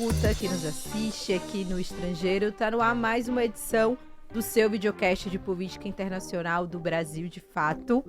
escuta, quem nos assiste aqui no estrangeiro. Tá no ar mais uma edição do seu videocast de política internacional do Brasil de Fato.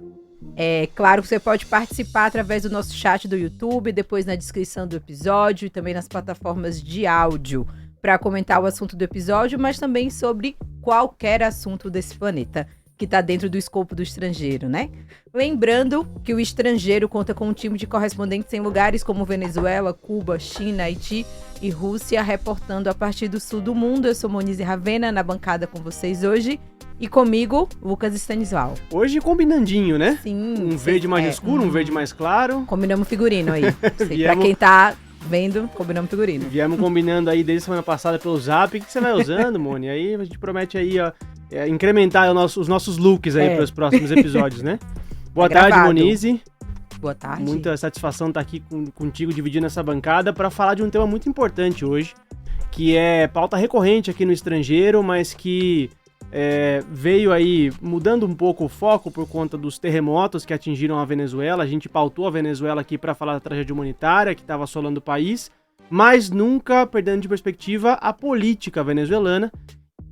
É claro que você pode participar através do nosso chat do YouTube, depois na descrição do episódio e também nas plataformas de áudio para comentar o assunto do episódio, mas também sobre qualquer assunto desse planeta que está dentro do escopo do estrangeiro, né? Lembrando que o estrangeiro conta com um time de correspondentes em lugares como Venezuela, Cuba, China, Haiti e Rússia, reportando a partir do sul do mundo. Eu sou Monize Ravena, na bancada com vocês hoje. E comigo, Lucas Stanislau. Hoje combinandinho, né? Sim. Um verde mais escuro, um verde mais claro. Combinamos figurino aí. Pra quem tá vendo, combinamos figurino. Viemos combinando aí desde semana passada pelo Zap. O que você vai usando, Moni? Aí a gente promete aí, ó, incrementar os nossos looks aí para os próximos episódios, né? Boa tarde, Monize. Boa tarde. Muita satisfação estar aqui contigo, dividindo essa bancada para falar de um tema muito importante hoje, que é pauta recorrente aqui no estrangeiro, mas que veio aí mudando um pouco o foco por conta dos terremotos que atingiram a Venezuela. A gente pautou a Venezuela aqui para falar da tragédia humanitária que estava assolando o país, mas nunca perdendo de perspectiva a política venezuelana,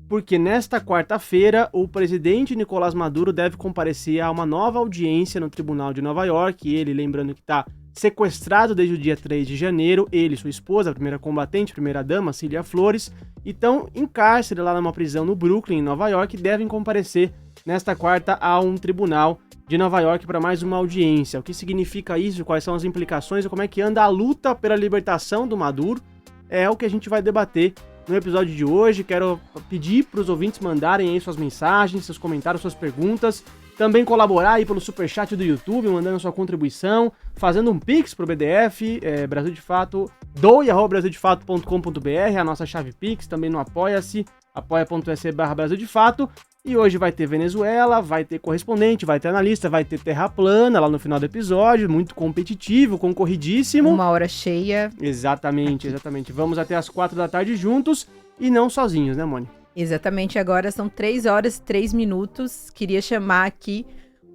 porque nesta quarta-feira o presidente Nicolás Maduro deve comparecer a uma nova audiência no Tribunal de Nova York. Ele, lembrando que está sequestrado desde o dia 3 de janeiro, ele e sua esposa, a primeira combatente, primeira-dama, Cília Flores, estão em cárcere lá numa prisão no Brooklyn, em Nova York, e devem comparecer nesta quarta a um tribunal de Nova York para mais uma audiência. O que significa isso, quais são as implicações e como é que anda a luta pela libertação do Maduro é o que a gente vai debater no episódio de hoje. Quero pedir para os ouvintes mandarem aí suas mensagens, seus comentários, suas perguntas. Também colaborar aí pelo superchat do YouTube, mandando sua contribuição, fazendo um pix pro BDF, Brasil de Fato, doe@brasildefato.com.br, a nossa chave pix, também no Apoia-se, apoia.se/Brasil de Fato. E hoje vai ter Venezuela, vai ter correspondente, vai ter analista, vai ter Terra Plana lá no final do episódio, muito competitivo, concorridíssimo. Uma hora cheia. Exatamente. Vamos até as 4 da tarde juntos e não sozinhos, né, Moni? Exatamente, agora são 3 horas e 3 minutos. Queria chamar aqui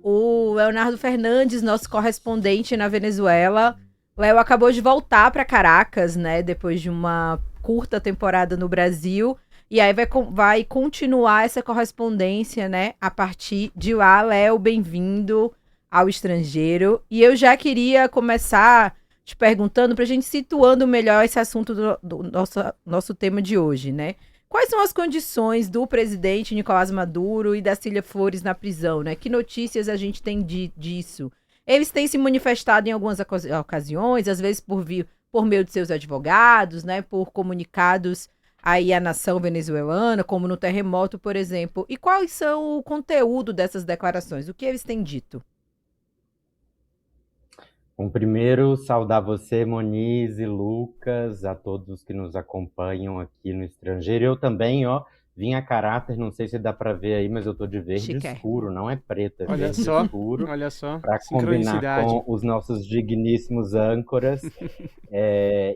o Leonardo Fernandes, nosso correspondente na Venezuela. Léo acabou de voltar para Caracas, né, depois de uma curta temporada no Brasil. E aí vai continuar essa correspondência, né, a partir de lá. Léo, bem-vindo ao estrangeiro. E eu já queria começar te perguntando, para a gente situando melhor esse assunto do nosso tema de hoje, né? Quais são as condições do presidente Nicolás Maduro e da Cília Flores na prisão, né? Que notícias a gente tem disso? Eles têm se manifestado em algumas ocasiões, às vezes por meio de seus advogados, né? Por comunicados aí à nação venezuelana, como no terremoto, por exemplo. E quais são o conteúdo dessas declarações? O que eles têm dito? Bom, primeiro, saudar você, Monize, Lucas, a todos que nos acompanham aqui no estrangeiro. Eu também, vim a caráter, não sei se dá para ver aí, mas eu tô de verde escuro, não é preto, é verde escuro. Olha só, para combinar com os nossos digníssimos âncoras.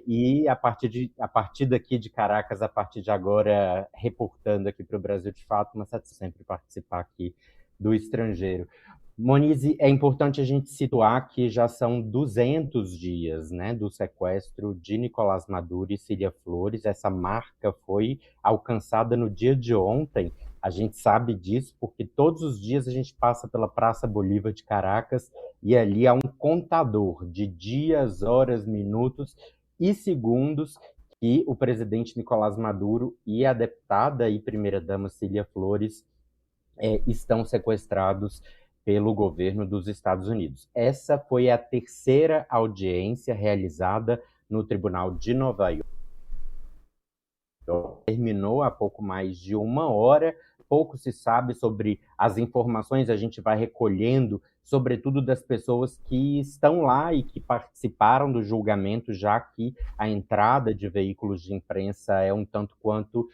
E a partir daqui de Caracas, a partir de agora, reportando aqui para o Brasil de Fato, uma satisfação sempre participar aqui do estrangeiro. Monize, é importante a gente situar que já são 200 dias, né, do sequestro de Nicolás Maduro e Cília Flores. Essa marca foi alcançada no dia de ontem. A gente sabe disso porque todos os dias a gente passa pela Praça Bolívar de Caracas e ali há um contador de dias, horas, minutos e segundos que o presidente Nicolás Maduro e a deputada e primeira-dama Cília Flores estão sequestrados pelo governo dos Estados Unidos. Essa foi a terceira audiência realizada no Tribunal de Nova York. Terminou há pouco mais de uma hora. Pouco se sabe sobre as informações, a gente vai recolhendo, sobretudo das pessoas que estão lá e que participaram do julgamento, já que a entrada de veículos de imprensa é um tanto quanto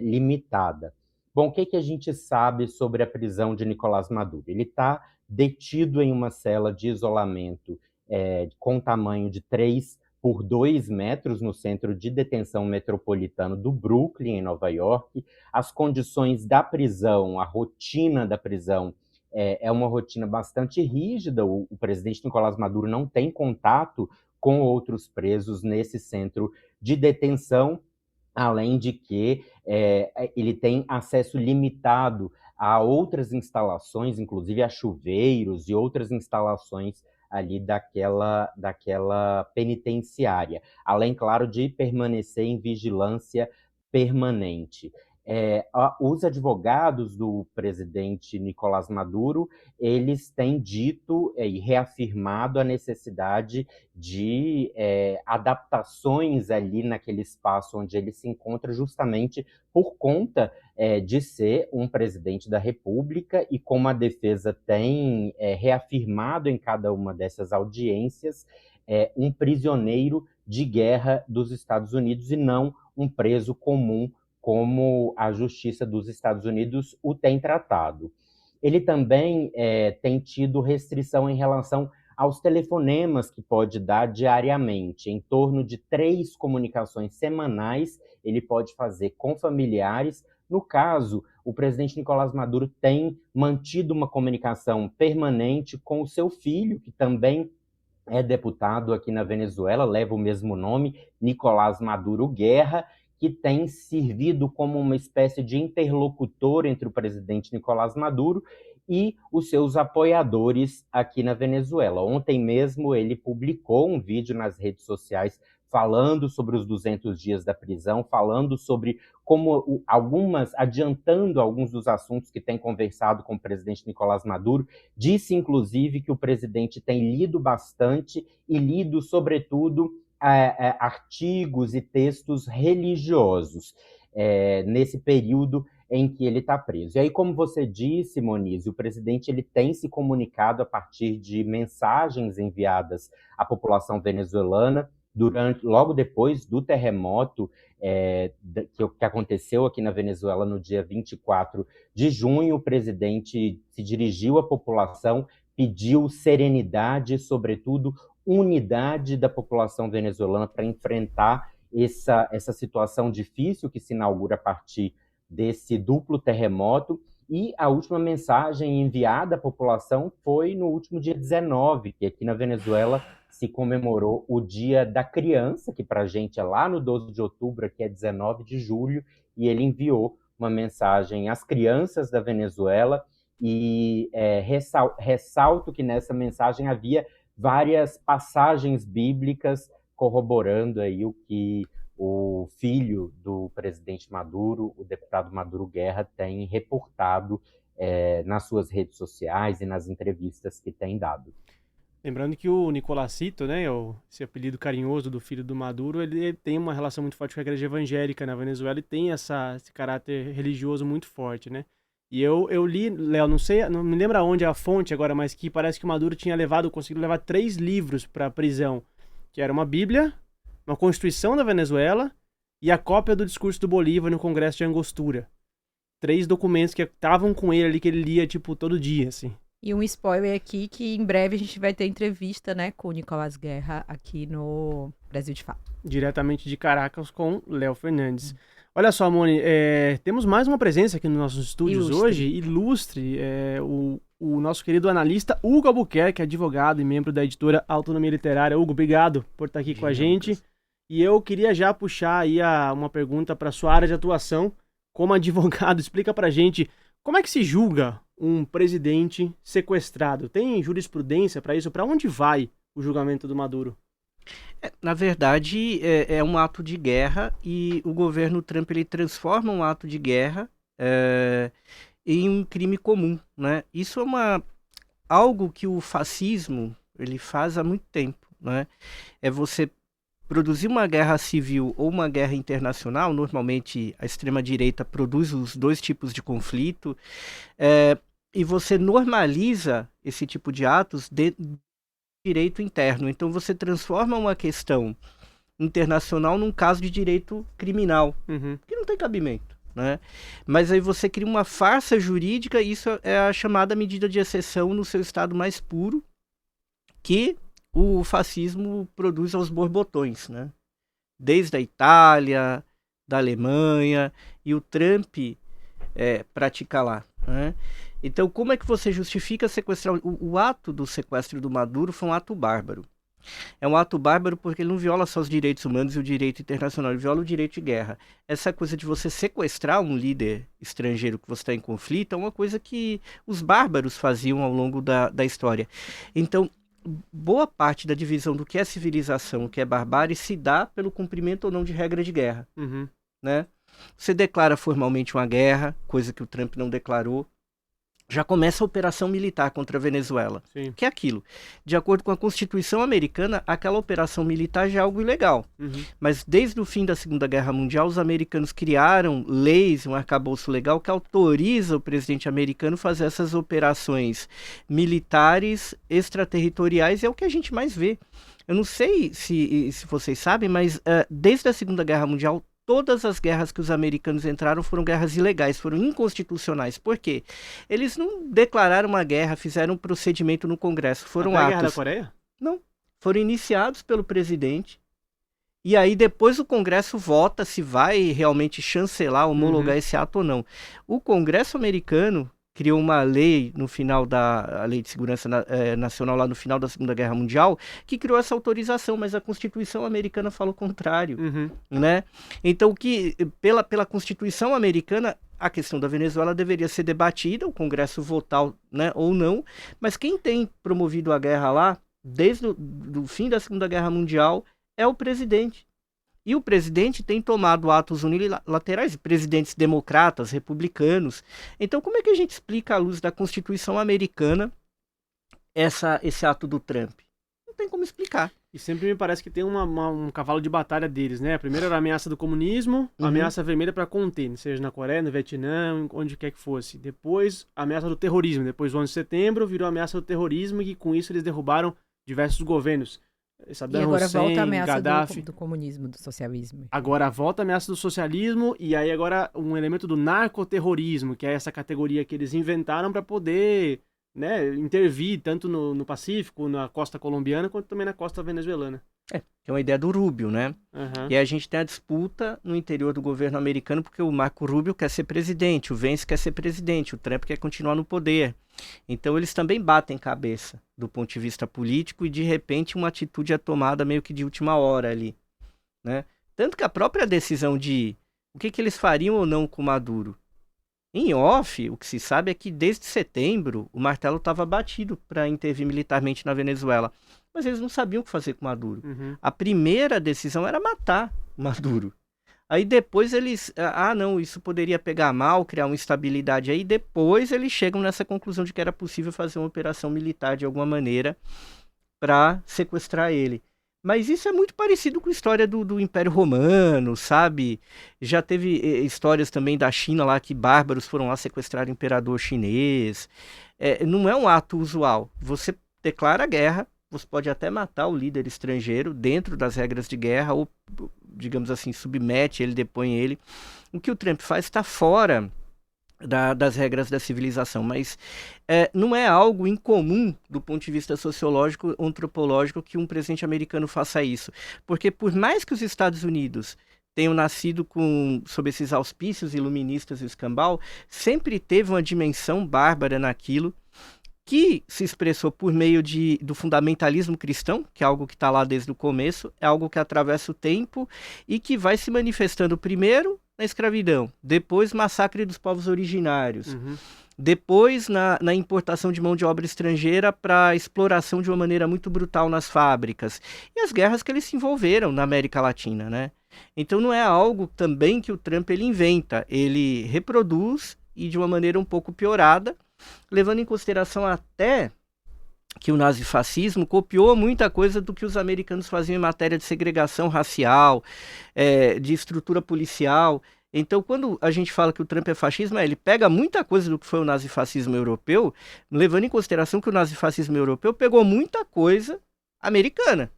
limitada. Bom, o que a gente sabe sobre a prisão de Nicolás Maduro? Ele está detido em uma cela de isolamento com tamanho de 3 por 2 metros no centro de detenção metropolitano do Brooklyn, em Nova York. As condições da prisão, a rotina da prisão, é uma rotina bastante rígida. O presidente Nicolás Maduro não tem contato com outros presos nesse centro de detenção, além de que ele tem acesso limitado a outras instalações, inclusive a chuveiros e outras instalações ali daquela penitenciária, além, claro, de permanecer em vigilância permanente. Os advogados do presidente Nicolás Maduro, eles têm dito e reafirmado a necessidade de adaptações ali naquele espaço onde ele se encontra, justamente por conta de ser um presidente da República, e como a defesa tem reafirmado em cada uma dessas audiências, um prisioneiro de guerra dos Estados Unidos e não um preso comum, como a Justiça dos Estados Unidos o tem tratado. Ele também tem tido restrição em relação aos telefonemas que pode dar diariamente. Em torno de 3 comunicações semanais ele pode fazer com familiares. No caso, o presidente Nicolás Maduro tem mantido uma comunicação permanente com o seu filho, que também é deputado aqui na Venezuela, leva o mesmo nome, Nicolás Maduro Guerra, que tem servido como uma espécie de interlocutor entre o presidente Nicolás Maduro e os seus apoiadores aqui na Venezuela. Ontem mesmo ele publicou um vídeo nas redes sociais falando sobre os 200 dias da prisão, falando sobre como adiantando alguns dos assuntos que tem conversado com o presidente Nicolás Maduro. Disse, inclusive, que o presidente tem lido bastante e lido, sobretudo, artigos e textos religiosos nesse período em que ele está preso. E aí, como você disse, Moniz, o presidente ele tem se comunicado a partir de mensagens enviadas à população venezuelana logo depois do terremoto que aconteceu aqui na Venezuela no dia 24 de junho. O presidente se dirigiu à população, pediu serenidade e, sobretudo, unidade da população venezuelana para enfrentar essa situação difícil que se inaugura a partir desse duplo terremoto. E a última mensagem enviada à população foi no último dia 19, que aqui na Venezuela se comemorou o Dia da Criança, que para a gente é lá no 12 de outubro, aqui é 19 de julho, e ele enviou uma mensagem às crianças da Venezuela, e ressalto que nessa mensagem havia várias passagens bíblicas corroborando aí o que o filho do presidente Maduro, o deputado Maduro Guerra, tem reportado nas suas redes sociais e nas entrevistas que tem dado. Lembrando que o Nicolásito, né, esse apelido carinhoso do filho do Maduro, ele tem uma relação muito forte com a igreja evangélica na Venezuela e tem esse caráter religioso muito forte, né? E eu li, Léo, não me lembro aonde é a fonte agora, mas que parece que o Maduro conseguiu levar 3 livros para a prisão, que era uma Bíblia, uma Constituição da Venezuela e a cópia do discurso do Bolívar no Congresso de Angostura. 3 documentos que estavam com ele ali, que ele lia, tipo, todo dia, assim. E um spoiler aqui, que em breve a gente vai ter entrevista, né, com o Nicolás Guerra aqui no Brasil de Fato. Diretamente de Caracas com Léo Fernandes. Olha só, Moni, temos mais uma presença aqui nos nossos estúdios hoje, ilustre, o nosso querido analista Hugo Albuquerque, advogado e membro da editora Autonomia Literária. Hugo, obrigado por estar aqui com a gente. E eu queria já puxar aí uma pergunta para a sua área de atuação. Como advogado, explica pra gente como é que se julga um presidente sequestrado. Tem jurisprudência para isso? Para onde vai o julgamento do Maduro? Na verdade, é um ato de guerra, e o governo Trump ele transforma um ato de guerra em um crime comum, né? Isso é algo que o fascismo ele faz há muito tempo, né? É você produzir uma guerra civil ou uma guerra internacional. Normalmente a extrema-direita produz os 2 tipos de conflito, e você normaliza esse tipo de atos dentro do direito interno. Então você transforma uma questão internacional num caso de direito criminal, que não tem cabimento, né? Mas aí você cria uma farsa jurídica, e isso é a chamada medida de exceção no seu estado mais puro, que o fascismo produz aos borbotões, né? Desde a Itália, da Alemanha, e o Trump pratica lá, né? Então, como é que você justifica sequestrar? O ato do sequestro do Maduro foi um ato bárbaro. É um ato bárbaro porque ele não viola só os direitos humanos e o direito internacional, ele viola o direito de guerra. Essa coisa de você sequestrar um líder estrangeiro que você está em conflito é uma coisa que os bárbaros faziam ao longo da história. Então, boa parte da divisão do que é civilização, o que é barbárie, se dá pelo cumprimento ou não de regra de guerra. Né? Você declara formalmente uma guerra, coisa que o Trump não declarou. Já começa a operação militar contra a Venezuela. Sim. Que é aquilo. De acordo com a Constituição americana, aquela operação militar já é algo ilegal. Mas desde o fim da Segunda Guerra Mundial, os americanos criaram leis, um arcabouço legal que autoriza o presidente americano a fazer essas operações militares extraterritoriais, e é o que a gente mais vê. Eu não sei se vocês sabem, mas desde a Segunda Guerra Mundial, todas as guerras que os americanos entraram foram guerras ilegais, foram inconstitucionais. Por quê? Eles não declararam uma guerra, fizeram um procedimento no Congresso. Foram Até atos. a Guerra da Coreia? Não. Foram iniciados pelo presidente. E aí depois o Congresso vota se vai realmente chancelar, homologar esse ato ou não. O Congresso americano criou uma lei no final a Lei de Segurança Nacional, lá no final da Segunda Guerra Mundial, que criou essa autorização, mas a Constituição americana fala o contrário, né? Então, pela Constituição americana, a questão da Venezuela deveria ser debatida, o Congresso votar, né, ou não, mas quem tem promovido a guerra lá, desde o fim da Segunda Guerra Mundial, é o presidente. E o presidente tem tomado atos unilaterais, presidentes democratas, republicanos. Então, como é que a gente explica, à luz da Constituição americana, esse ato do Trump? Não tem como explicar. E sempre me parece que tem um cavalo de batalha deles, né? A primeira era a ameaça do comunismo, a ameaça vermelha para conter, seja na Coreia, no Vietnã, onde quer que fosse. Depois, a ameaça do terrorismo. Depois, o 11 de setembro, virou a ameaça do terrorismo, e com isso eles derrubaram diversos governos. Saddam e agora Hussein, volta a ameaça Gaddafi. do comunismo, do socialismo. Agora volta a ameaça do socialismo, e aí agora um elemento do narcoterrorismo, que é essa categoria que eles inventaram para poder, né, intervir tanto no Pacífico, na costa colombiana, quanto também na costa venezuelana. É uma ideia do Rubio, né? E aí a gente tem a disputa no interior do governo americano, porque o Marco Rubio quer ser presidente, o Vance quer ser presidente, o Trump quer continuar no poder. Então eles também batem cabeça do ponto de vista político, e de repente uma atitude é tomada meio que de última hora ali, né? Tanto que a própria decisão de o que eles fariam ou não com Maduro, em off, o que se sabe é que desde setembro o martelo estava batido para intervir militarmente na Venezuela. Mas eles não sabiam o que fazer com Maduro. A primeira decisão era matar Maduro. Aí depois eles... não, isso poderia pegar mal, criar uma instabilidade aí. Depois eles chegam nessa conclusão de que era possível fazer uma operação militar de alguma maneira para sequestrar ele. Mas isso é muito parecido com a história do Império Romano, sabe? Já teve histórias também da China lá, que bárbaros foram lá sequestrar o imperador chinês. Não é um ato usual. Você declara guerra, você pode até matar o líder estrangeiro dentro das regras de guerra, ou, digamos assim, submete ele, depõe ele. O que o Trump faz está fora das regras da civilização, mas não é algo incomum do ponto de vista sociológico, antropológico, que um presidente americano faça isso. Porque por mais que os Estados Unidos tenham nascido sob esses auspícios iluministas e escambau, sempre teve uma dimensão bárbara naquilo, que se expressou por meio do fundamentalismo cristão, que é algo que está lá desde o começo, é algo que atravessa o tempo e que vai se manifestando primeiro na escravidão, depois massacre dos povos originários, depois na importação de mão de obra estrangeira para exploração de uma maneira muito brutal nas fábricas, e as guerras que eles se envolveram na América Latina, né? Então não é algo também que o Trump ele inventa, ele reproduz, e de uma maneira um pouco piorada, levando em consideração até que o nazifascismo copiou muita coisa do que os americanos faziam em matéria de segregação racial, de estrutura policial. Então, quando a gente fala que o Trump é fascismo, ele pega muita coisa do que foi o nazifascismo europeu, levando em consideração que o nazifascismo europeu pegou muita coisa americana.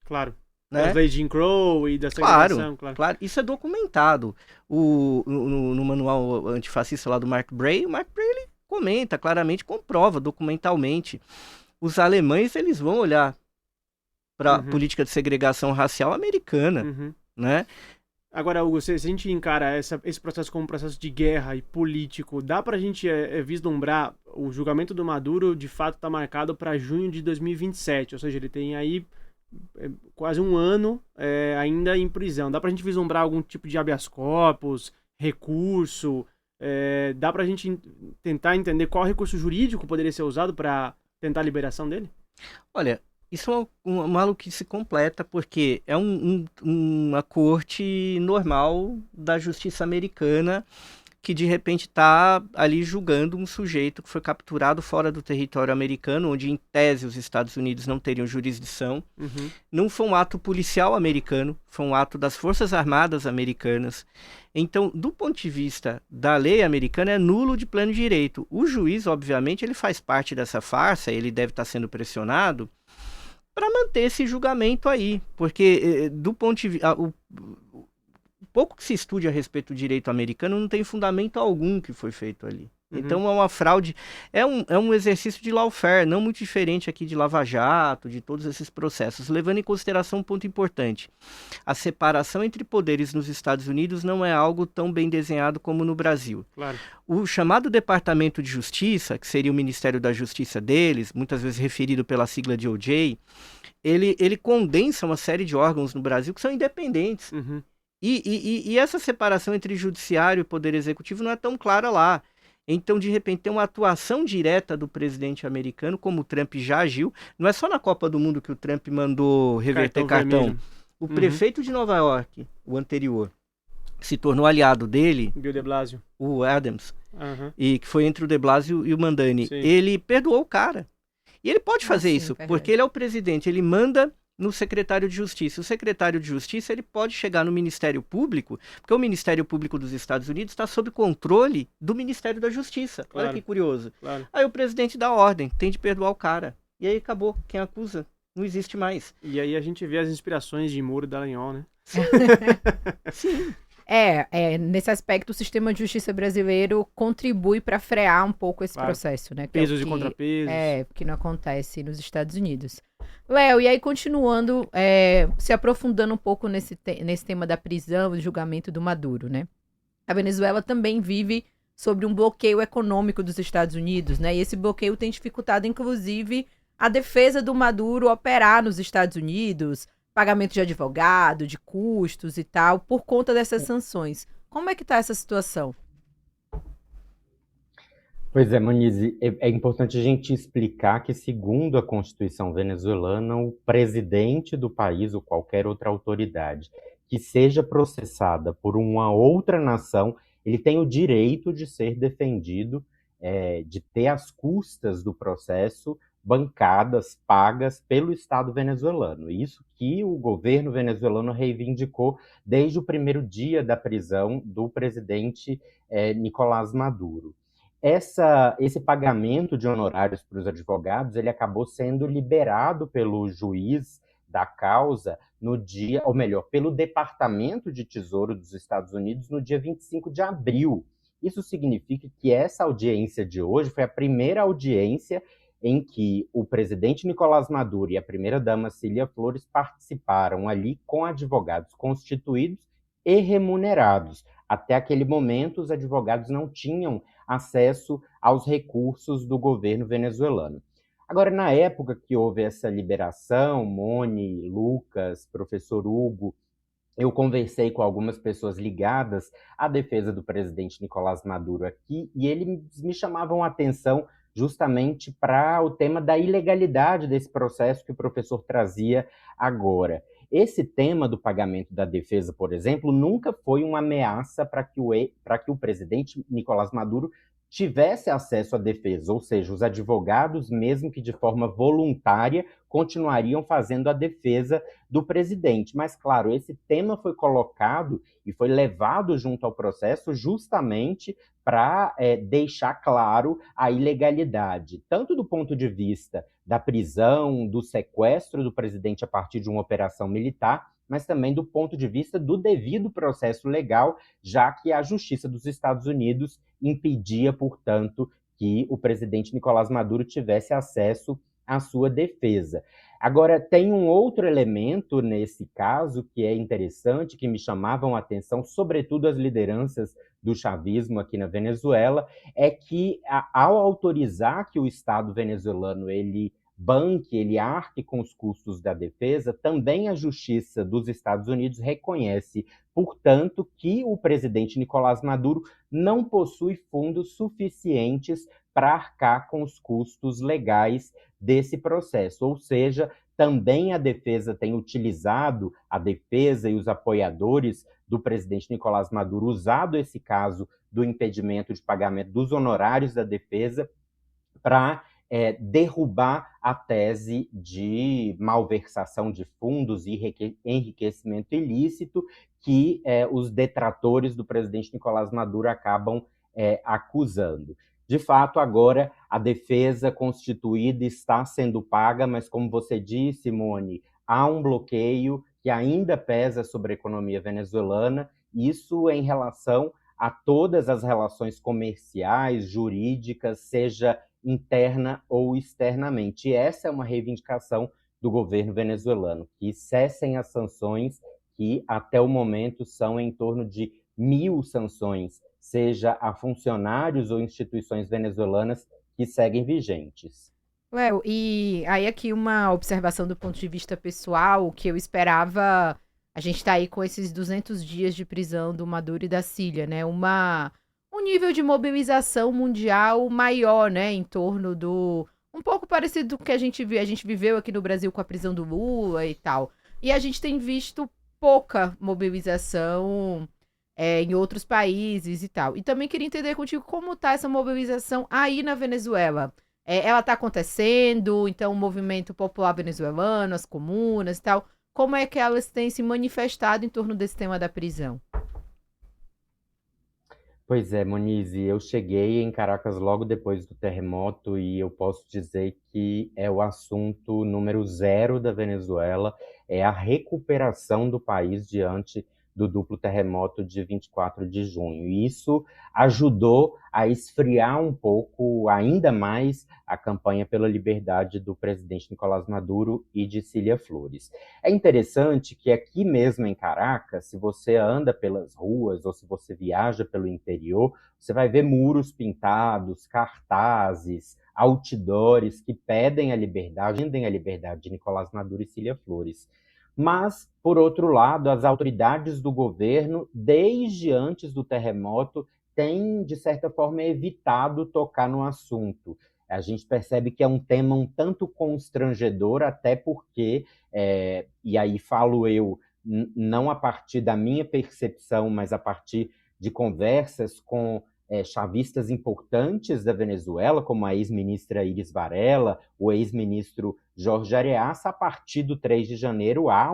Claro. Né? Das leis de Jim Crow e da segregação, claro. Isso é documentado. No manual antifascista lá do Mark Bray, o Mark Bray ele comenta claramente, comprova documentalmente. Os alemães eles vão olhar para a política de segregação racial americana, né? Agora, Hugo, se a gente encara esse processo como um processo de guerra e político, dá pra gente vislumbrar o julgamento do Maduro, de fato, está marcado para junho de 2027, ou seja, ele tem aí quase um ano ainda em prisão. Dá pra gente vislumbrar algum tipo de habeas corpus, recurso? Dá pra gente tentar entender qual recurso jurídico poderia ser usado para tentar a liberação dele? Olha, isso é uma maluquice completa, porque é uma corte normal da justiça americana que de repente está ali julgando um sujeito que foi capturado fora do território americano, onde em tese os Estados Unidos não teriam jurisdição. Uhum. Não foi um ato policial americano, foi um ato das Forças Armadas americanas. Então, do ponto de vista da lei americana, é nulo de pleno direito. O juiz, obviamente, ele faz parte dessa farsa, ele deve estar sendo pressionado para manter esse julgamento aí, porque do ponto de vista... pouco que se estude a respeito do direito americano não tem fundamento algum que foi feito ali. Uhum. Então é uma fraude, é um exercício de lawfare, não muito diferente aqui de Lava Jato, de todos esses processos, levando em consideração um ponto importante. A separação entre poderes nos Estados Unidos não é algo tão bem desenhado como no Brasil. Claro. O chamado Departamento de Justiça, que seria o Ministério da Justiça deles, muitas vezes referido pela sigla de OJ, ele condensa uma série de órgãos no Brasil que são independentes. Uhum. E essa separação entre judiciário e poder executivo não é tão clara lá. Então, de repente, tem uma atuação direta do presidente americano, como o Trump já agiu. Não é só na Copa do Mundo que o Trump mandou reverter cartão. O prefeito de Nova York, o anterior, se tornou aliado dele, Bill de Blasio, o Adams, uhum, e que foi entre o de Blasio e o Mandani. Sim. Ele perdoou o cara. E ele pode fazer isso, verdade. porque ele é o presidente, ele manda no secretário de Justiça. O secretário de Justiça ele pode chegar no Ministério Público, porque o Ministério Público dos Estados Unidos está sob controle do Ministério da Justiça. Claro. Olha que curioso. Claro. Aí o presidente dá ordem, tem de perdoar o cara. E aí acabou. Quem acusa não existe mais. E aí a gente vê as inspirações de Moro e Dallagnol, né? Sim. Nesse aspecto, o sistema de justiça brasileiro contribui para frear um pouco esse processo, né? Pesos e contrapesos. Que não acontece nos Estados Unidos. Léo, e aí continuando, se aprofundando um pouco nesse tema da prisão e julgamento do Maduro, né? A Venezuela também vive sobre um bloqueio econômico dos Estados Unidos, né? E esse bloqueio tem dificultado, inclusive, a defesa do Maduro operar nos Estados Unidos, pagamento de advogado, de custos e tal, por conta dessas sanções. Como é que está essa situação? Pois é, Monize, é importante a gente explicar que, segundo a Constituição venezuelana, o presidente do país ou qualquer outra autoridade que seja processada por uma outra nação, ele tem o direito de ser defendido, de ter as custas do processo bancadas, pagas pelo Estado venezuelano. Isso que o governo venezuelano reivindicou desde o primeiro dia da prisão do presidente Nicolás Maduro. Esse pagamento de honorários para os advogados, ele acabou sendo liberado pelo juiz da causa no dia, ou melhor, pelo Departamento de Tesouro dos Estados Unidos no dia 25 de abril. Isso significa que essa audiência de hoje foi a primeira audiência em que o presidente Nicolás Maduro e a primeira-dama Cilia Flores participaram ali com advogados constituídos e remunerados. Até aquele momento, os advogados não tinham acesso aos recursos do governo venezuelano. Agora, na época que houve essa liberação, Moni, Lucas, professor Hugo, eu conversei com algumas pessoas ligadas à defesa do presidente Nicolás Maduro aqui, e eles me chamavam a atenção justamente para o tema da ilegalidade desse processo que o professor trazia agora. Esse tema do pagamento da defesa, por exemplo, nunca foi uma ameaça para que o presidente Nicolás Maduro tivesse acesso à defesa, ou seja, os advogados, mesmo que de forma voluntária, continuariam fazendo a defesa do presidente. Mas, claro, esse tema foi colocado e foi levado junto ao processo justamente para deixar claro a ilegalidade, tanto do ponto de vista da prisão, do sequestro do presidente a partir de uma operação militar, mas também do ponto de vista do devido processo legal, já que a Justiça dos Estados Unidos impedia, portanto, que o presidente Nicolás Maduro tivesse acesso a sua defesa. Agora, tem um outro elemento nesse caso que é interessante, que me chamavam a atenção, sobretudo as lideranças do chavismo aqui na Venezuela, é que ao autorizar que o Estado venezuelano ele banque, ele arque com os custos da defesa, também a Justiça dos Estados Unidos reconhece, portanto, que o presidente Nicolás Maduro não possui fundos suficientes para arcar com os custos legais desse processo, ou seja, também a defesa tem utilizado, a defesa e os apoiadores do presidente Nicolás Maduro, usado esse caso do impedimento de pagamento dos honorários da defesa para derrubar a tese de malversação de fundos e enriquecimento ilícito que os detratores do presidente Nicolás Maduro acabam acusando. De fato, agora a defesa constituída está sendo paga, mas como você disse, Simone, há um bloqueio que ainda pesa sobre a economia venezuelana, isso em relação a todas as relações comerciais, jurídicas, seja interna ou externamente. E essa é uma reivindicação do governo venezuelano, que cessem as sanções, que até o momento são em torno de 1.000 sanções, seja a funcionários ou instituições venezuelanas que seguem vigentes. Léo, e aí aqui uma observação do ponto de vista pessoal, que eu esperava, a gente tá aí com esses 200 dias de prisão do Maduro e da Cília, né, um nível de mobilização mundial maior, né, em torno do, um pouco parecido com o que a gente viveu aqui no Brasil com a prisão do Lula e tal, e a gente tem visto pouca mobilização em outros países e tal. E também queria entender contigo como tá essa mobilização aí na Venezuela. Ela tá acontecendo, então o movimento popular venezuelano, as comunas e tal, como é que elas têm se manifestado em torno desse tema da prisão? Pois é, Monize, eu cheguei em Caracas logo depois do terremoto e eu posso dizer que é o assunto número 0 da Venezuela, é a recuperação do país diante do duplo terremoto de 24 de junho. E isso ajudou a esfriar um pouco, ainda mais, a campanha pela liberdade do presidente Nicolás Maduro e de Cília Flores. É interessante que aqui mesmo em Caracas, se você anda pelas ruas ou se você viaja pelo interior, você vai ver muros pintados, cartazes, outdoors que pedem a liberdade de Nicolás Maduro e Cília Flores. Mas, por outro lado, as autoridades do governo, desde antes do terremoto, têm, de certa forma, evitado tocar no assunto. A gente percebe que é um tema um tanto constrangedor, até porque, e aí falo eu, não a partir da minha percepção, mas a partir de conversas com chavistas importantes da Venezuela, como a ex-ministra Iris Varela, o ex-ministro Jorge Areaça. A partir do 3 de janeiro há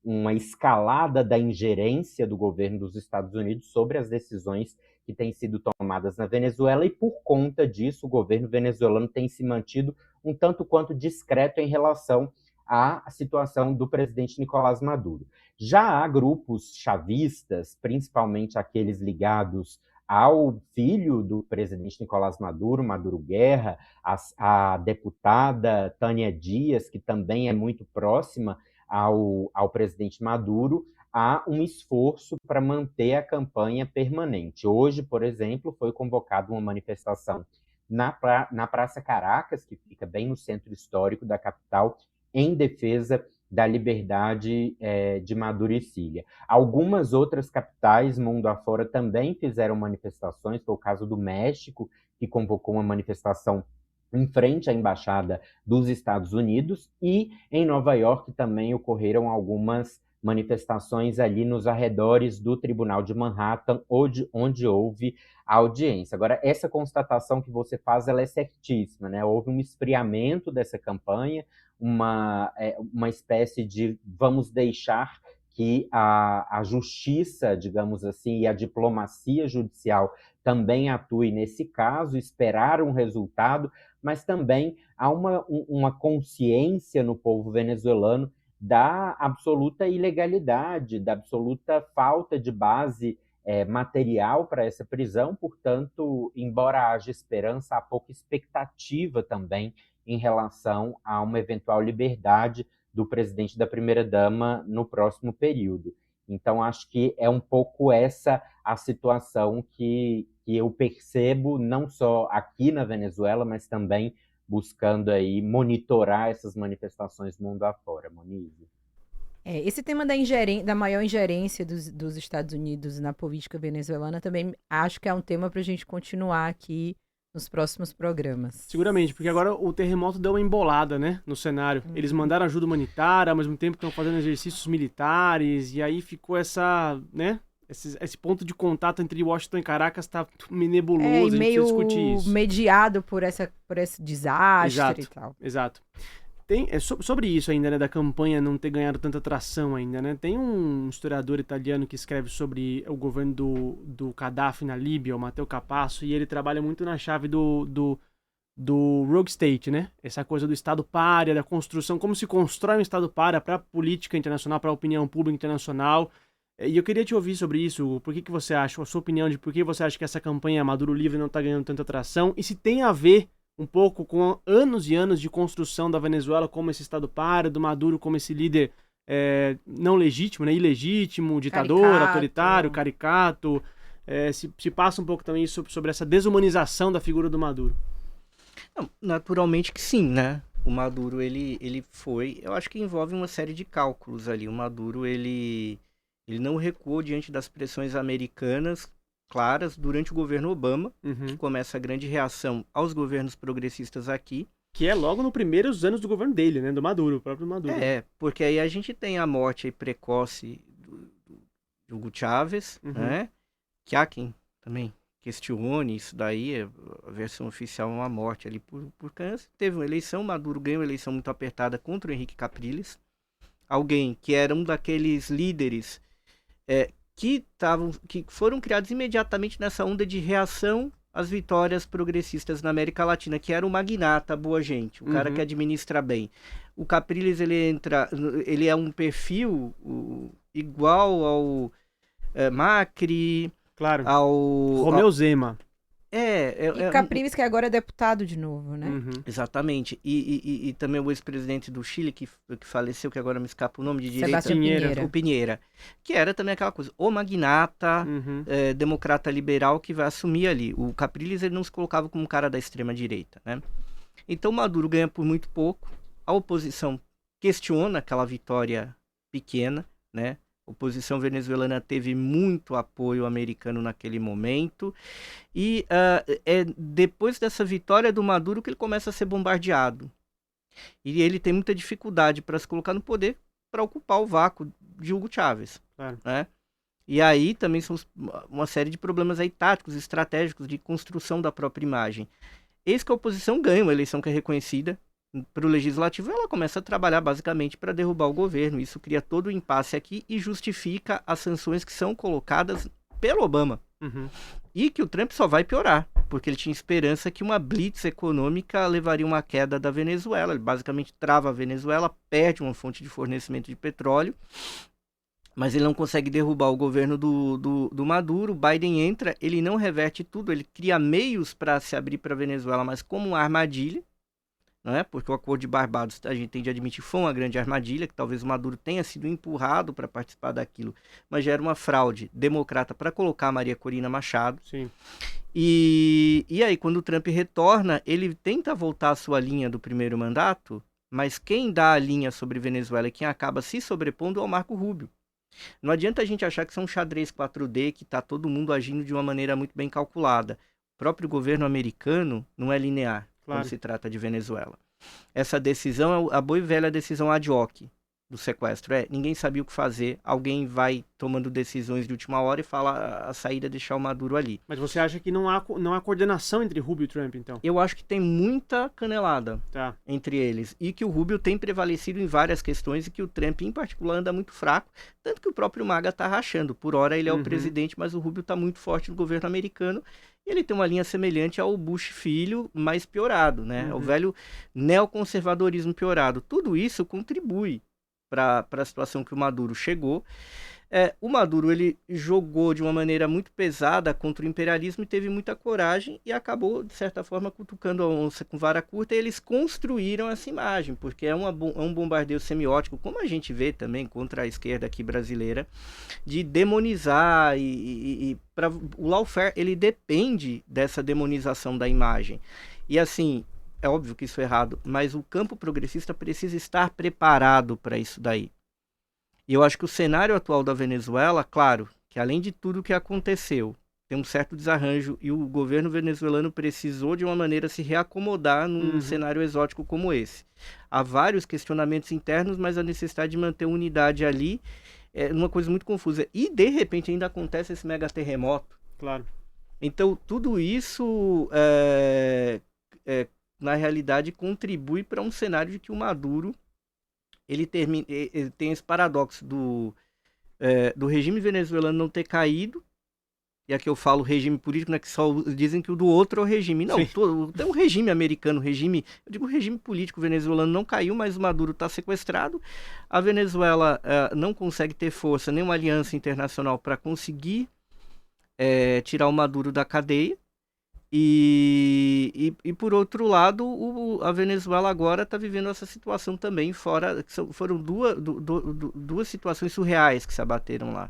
uma escalada da ingerência do governo dos Estados Unidos sobre as decisões que têm sido tomadas na Venezuela, e por conta disso o governo venezuelano tem se mantido um tanto quanto discreto em relação à situação do presidente Nicolás Maduro. Já há grupos chavistas, principalmente aqueles ligados ao filho do presidente Nicolás Maduro, Maduro Guerra, a deputada Tânia Dias, que também é muito próxima ao presidente Maduro, há um esforço para manter a campanha permanente. Hoje, por exemplo, foi convocada uma manifestação na Praça Caracas, que fica bem no centro histórico da capital, em defesa da liberdade de Maduro e Cília. Algumas outras capitais, mundo afora, também fizeram manifestações. Foi o caso do México, que convocou uma manifestação em frente à Embaixada dos Estados Unidos, e em Nova York também ocorreram algumas manifestações ali nos arredores do Tribunal de Manhattan, onde houve a audiência. Agora, essa constatação que você faz, ela é certíssima, né? Houve um esfriamento dessa campanha, uma espécie de vamos deixar que a justiça, digamos assim, e a diplomacia judicial também atue nesse caso, esperar um resultado, mas também há uma consciência no povo venezuelano da absoluta ilegalidade, da absoluta falta de base material para essa prisão. Portanto, embora haja esperança, há pouca expectativa também em relação a uma eventual liberdade do presidente e da primeira-dama no próximo período. Então, acho que é um pouco essa a situação que eu percebo, não só aqui na Venezuela, mas também buscando aí monitorar essas manifestações mundo afora, Monize. Esse tema da maior ingerência dos Estados Unidos na política venezuelana também acho que é um tema para a gente continuar aqui nos próximos programas. Seguramente, porque agora o terremoto deu uma embolada, né, no cenário. Eles mandaram ajuda humanitária, ao mesmo tempo que estão fazendo exercícios militares, e aí ficou esse ponto de contato entre Washington e Caracas está nebuloso, e meio discutir isso. Mediado por esse desastre e tal. Exato. Sobre isso ainda, né, da campanha não ter ganhado tanta tração ainda, né? Tem um historiador italiano que escreve sobre o governo do Gaddafi na Líbia, o Matteo Capasso, e ele trabalha muito na chave do rogue state, né? Essa coisa do Estado pária, da construção, como se constrói um Estado pária para a política internacional, para a opinião pública internacional. E eu queria te ouvir sobre isso. Por que você acha, a sua opinião de por que você acha que essa campanha Maduro Livre não está ganhando tanta tração, e se tem a ver um pouco com anos e anos de construção da Venezuela como esse Estado pária, do Maduro como esse líder não legítimo, né, ilegítimo, ditador, autoritário, caricato. Se passa um pouco também sobre essa desumanização da figura do Maduro. Não, naturalmente que sim, né? O Maduro, ele foi... Eu acho que envolve uma série de cálculos ali. O Maduro, ele não recuou diante das pressões americanas claras durante o governo Obama, que começa a grande reação aos governos progressistas aqui. Que é logo nos primeiros anos do governo dele, né? Do Maduro, o próprio Maduro. Porque aí a gente tem a morte aí precoce do Hugo Chávez, né? Que há quem também questione isso daí, a versão oficial é uma morte ali por câncer. Teve uma eleição, Maduro ganhou uma eleição muito apertada contra o Henrique Capriles, alguém que era um daqueles líderes que foram criados imediatamente nessa onda de reação às vitórias progressistas na América Latina, que era o magnata, boa gente, o cara que administra bem. O Capriles, ele é um perfil igual ao Macri, claro, ao Romeu Zema. E Capriles, que agora é deputado de novo, né? Exatamente. E também o ex-presidente do Chile, que faleceu, que agora me escapa o nome de direita. Sebastião O Pinheira. Que era também aquela coisa, o magnata, democrata liberal que vai assumir ali. O Capriles, ele não se colocava como um cara da extrema-direita, né? Então, Maduro ganha por muito pouco. A oposição questiona aquela vitória pequena, né? A oposição venezuelana teve muito apoio americano naquele momento. E depois dessa vitória do Maduro que ele começa a ser bombardeado. E ele tem muita dificuldade para se colocar no poder para ocupar o vácuo de Hugo Chávez. Claro. Né? E aí também são uma série de problemas aí táticos, estratégicos, de construção da própria imagem. Eis que a oposição ganha uma eleição que é reconhecida para o legislativo, ela começa a trabalhar basicamente para derrubar o governo. Isso cria todo o impasse aqui e justifica as sanções que são colocadas pelo Obama. E que o Trump só vai piorar, porque ele tinha esperança que uma blitz econômica levaria uma queda da Venezuela. Ele basicamente trava a Venezuela, perde uma fonte de fornecimento de petróleo, mas ele não consegue derrubar o governo do Maduro. O Biden entra, ele não reverte tudo, ele cria meios para se abrir para a Venezuela, mas como uma armadilha. Não é? Porque o Acordo de Barbados, a gente tem de admitir, foi uma grande armadilha, que talvez o Maduro tenha sido empurrado para participar daquilo, mas já era uma fraude democrata para colocar a Maria Corina Machado. Sim. E aí, quando o Trump retorna, ele tenta voltar à sua linha do primeiro mandato, mas quem dá a linha sobre Venezuela e quem acaba se sobrepondo é o Marco Rubio. Não adianta a gente achar que isso é um xadrez 4D, que está todo mundo agindo de uma maneira muito bem calculada. O próprio governo americano não é linear. Claro. Quando se trata de Venezuela. Essa decisão é a boa e velha decisão ad hoc do sequestro. Ninguém sabia o que fazer, alguém vai tomando decisões de última hora e fala a saída é deixar o Maduro ali. Mas você acha que não há coordenação entre Rubio e Trump, então? Eu acho que tem muita canelada entre eles. E que o Rubio tem prevalecido em várias questões e que o Trump, em particular, anda muito fraco. Tanto que o próprio MAGA está rachando. Por hora ele é o presidente, mas o Rubio está muito forte no governo americano. E ele tem uma linha semelhante ao Bush filho, mais piorado, né? O velho neoconservadorismo piorado. Tudo isso contribui para a situação que o Maduro chegou. O Maduro, ele jogou de uma maneira muito pesada contra o imperialismo e teve muita coragem e acabou, de certa forma, cutucando a onça com vara curta, e eles construíram essa imagem, porque é um bombardeio semiótico, como a gente vê também contra a esquerda aqui brasileira, de demonizar o lawfare, ele depende dessa demonização da imagem. E assim, é óbvio que isso é errado, mas o campo progressista precisa estar preparado para isso daí. E eu acho que o cenário atual da Venezuela, claro, que além de tudo que aconteceu, tem um certo desarranjo e o governo venezuelano precisou de uma maneira se reacomodar num cenário exótico como esse. Há vários questionamentos internos, mas a necessidade de manter unidade ali é uma coisa muito confusa. E, de repente, ainda acontece esse mega terremoto. Claro. Então, tudo isso, na realidade, contribui para um cenário de que o Maduro ele tem esse paradoxo do regime venezuelano não ter caído, e aqui eu falo regime político, né, que só dizem que o do outro é o regime. Não, tem um regime americano, eu digo regime político venezuelano não caiu, mas o Maduro está sequestrado. A Venezuela não consegue ter força, nem uma aliança internacional para conseguir tirar o Maduro da cadeia. E por outro lado, a Venezuela agora está vivendo essa situação também foram duas situações surreais que se abateram lá.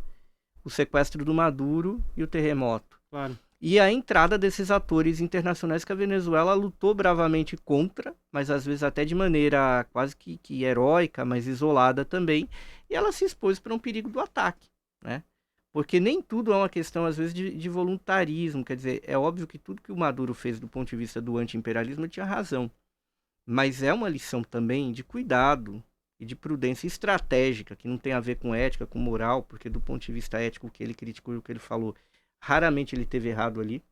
O sequestro do Maduro e o terremoto. Claro. E a entrada desses atores internacionais que a Venezuela lutou bravamente contra, mas às vezes até de maneira quase que heróica, mas isolada também. E ela se expôs para um perigo do ataque, né? Porque nem tudo é uma questão, às vezes, de voluntarismo. Quer dizer, é óbvio que tudo que o Maduro fez do ponto de vista do anti-imperialismo tinha razão. Mas é uma lição também de cuidado e de prudência estratégica, que não tem a ver com ética, com moral, porque do ponto de vista ético, o que ele criticou e o que ele falou, raramente ele teve errado ali.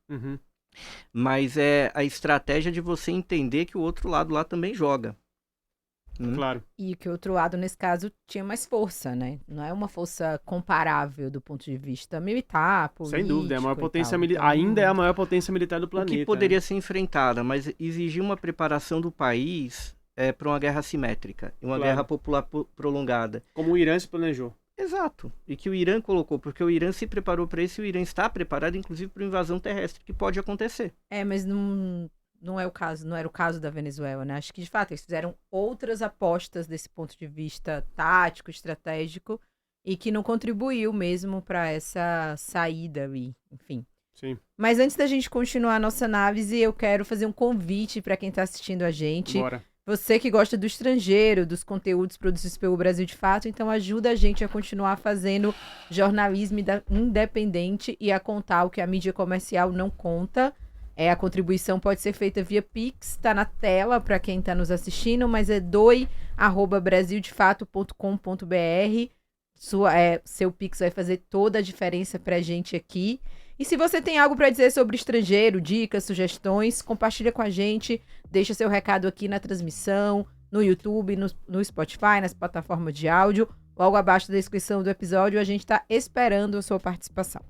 Mas é a estratégia de você entender que o outro lado lá também joga. Claro. E que o outro lado, nesse caso, tinha mais força, né? Não é uma força comparável do ponto de vista militar, político. Sem dúvida, é a maior potência então... ainda é a maior potência militar do planeta. O que poderia ser enfrentada, mas exigia uma preparação do país para uma guerra assimétrica, uma guerra popular prolongada. Como o Irã se planejou. Exato. E que o Irã colocou, porque o Irã se preparou para isso e o Irã está preparado, inclusive, para uma invasão terrestre, que pode acontecer. Mas não é o caso, não era o caso da Venezuela, né? Acho que, de fato, eles fizeram outras apostas desse ponto de vista tático, estratégico, e que não contribuiu mesmo para essa saída ali, enfim. Sim. Mas antes da gente continuar a nossa análise, eu quero fazer um convite para quem está assistindo a gente. Bora. Você que gosta do estrangeiro, dos conteúdos produzidos pelo Brasil de Fato, então ajuda a gente a continuar fazendo jornalismo independente e a contar o que a mídia comercial não conta. A contribuição pode ser feita via Pix, está na tela para quem está nos assistindo, mas é doi@brasildefato.com.br. Seu Pix vai fazer toda a diferença para a gente aqui. E se você tem algo para dizer sobre estrangeiro, dicas, sugestões, compartilha com a gente, deixa seu recado aqui na transmissão, no YouTube, no Spotify, nas plataformas de áudio. Logo abaixo da descrição do episódio, a gente está esperando a sua participação.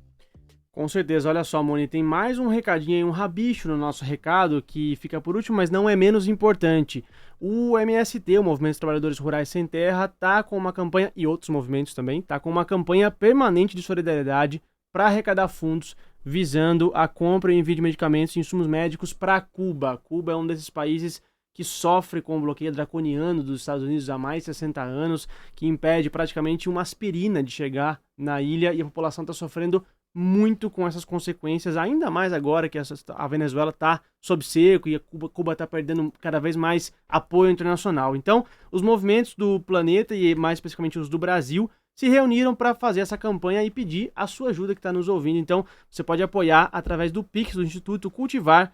Com certeza, olha só, Moni, tem mais um recadinho aí, um rabicho no nosso recado, que fica por último, mas não é menos importante. O MST, o Movimento dos Trabalhadores Rurais Sem Terra, tá com uma campanha, e outros movimentos também, tá com uma campanha permanente de solidariedade para arrecadar fundos visando a compra e envio de medicamentos e insumos médicos para Cuba. Cuba é um desses países que sofre com o bloqueio draconiano dos Estados Unidos há mais de 60 anos, que impede praticamente uma aspirina de chegar na ilha, e a população está sofrendo muito com essas consequências, ainda mais agora que a Venezuela está sob seco e a Cuba está perdendo cada vez mais apoio internacional. Então, os movimentos do planeta, e mais especificamente os do Brasil, se reuniram para fazer essa campanha e pedir a sua ajuda, que está nos ouvindo. Então, você pode apoiar através do Pix do Instituto Cultivar,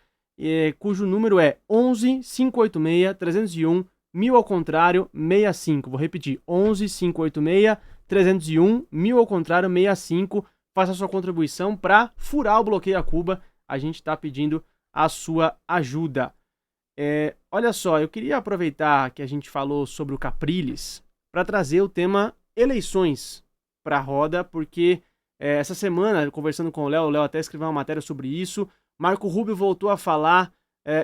cujo número é 11 586 301 1000 ao contrário 65. Vou repetir, 11 586 301 1000 ao contrário 65. Faça a sua contribuição para furar o bloqueio a Cuba. A gente está pedindo a sua ajuda. Olha só, eu queria aproveitar que a gente falou sobre o Capriles para trazer o tema eleições para a roda, porque essa semana, conversando com o Léo até escreveu uma matéria sobre isso, Marco Rubio voltou a falar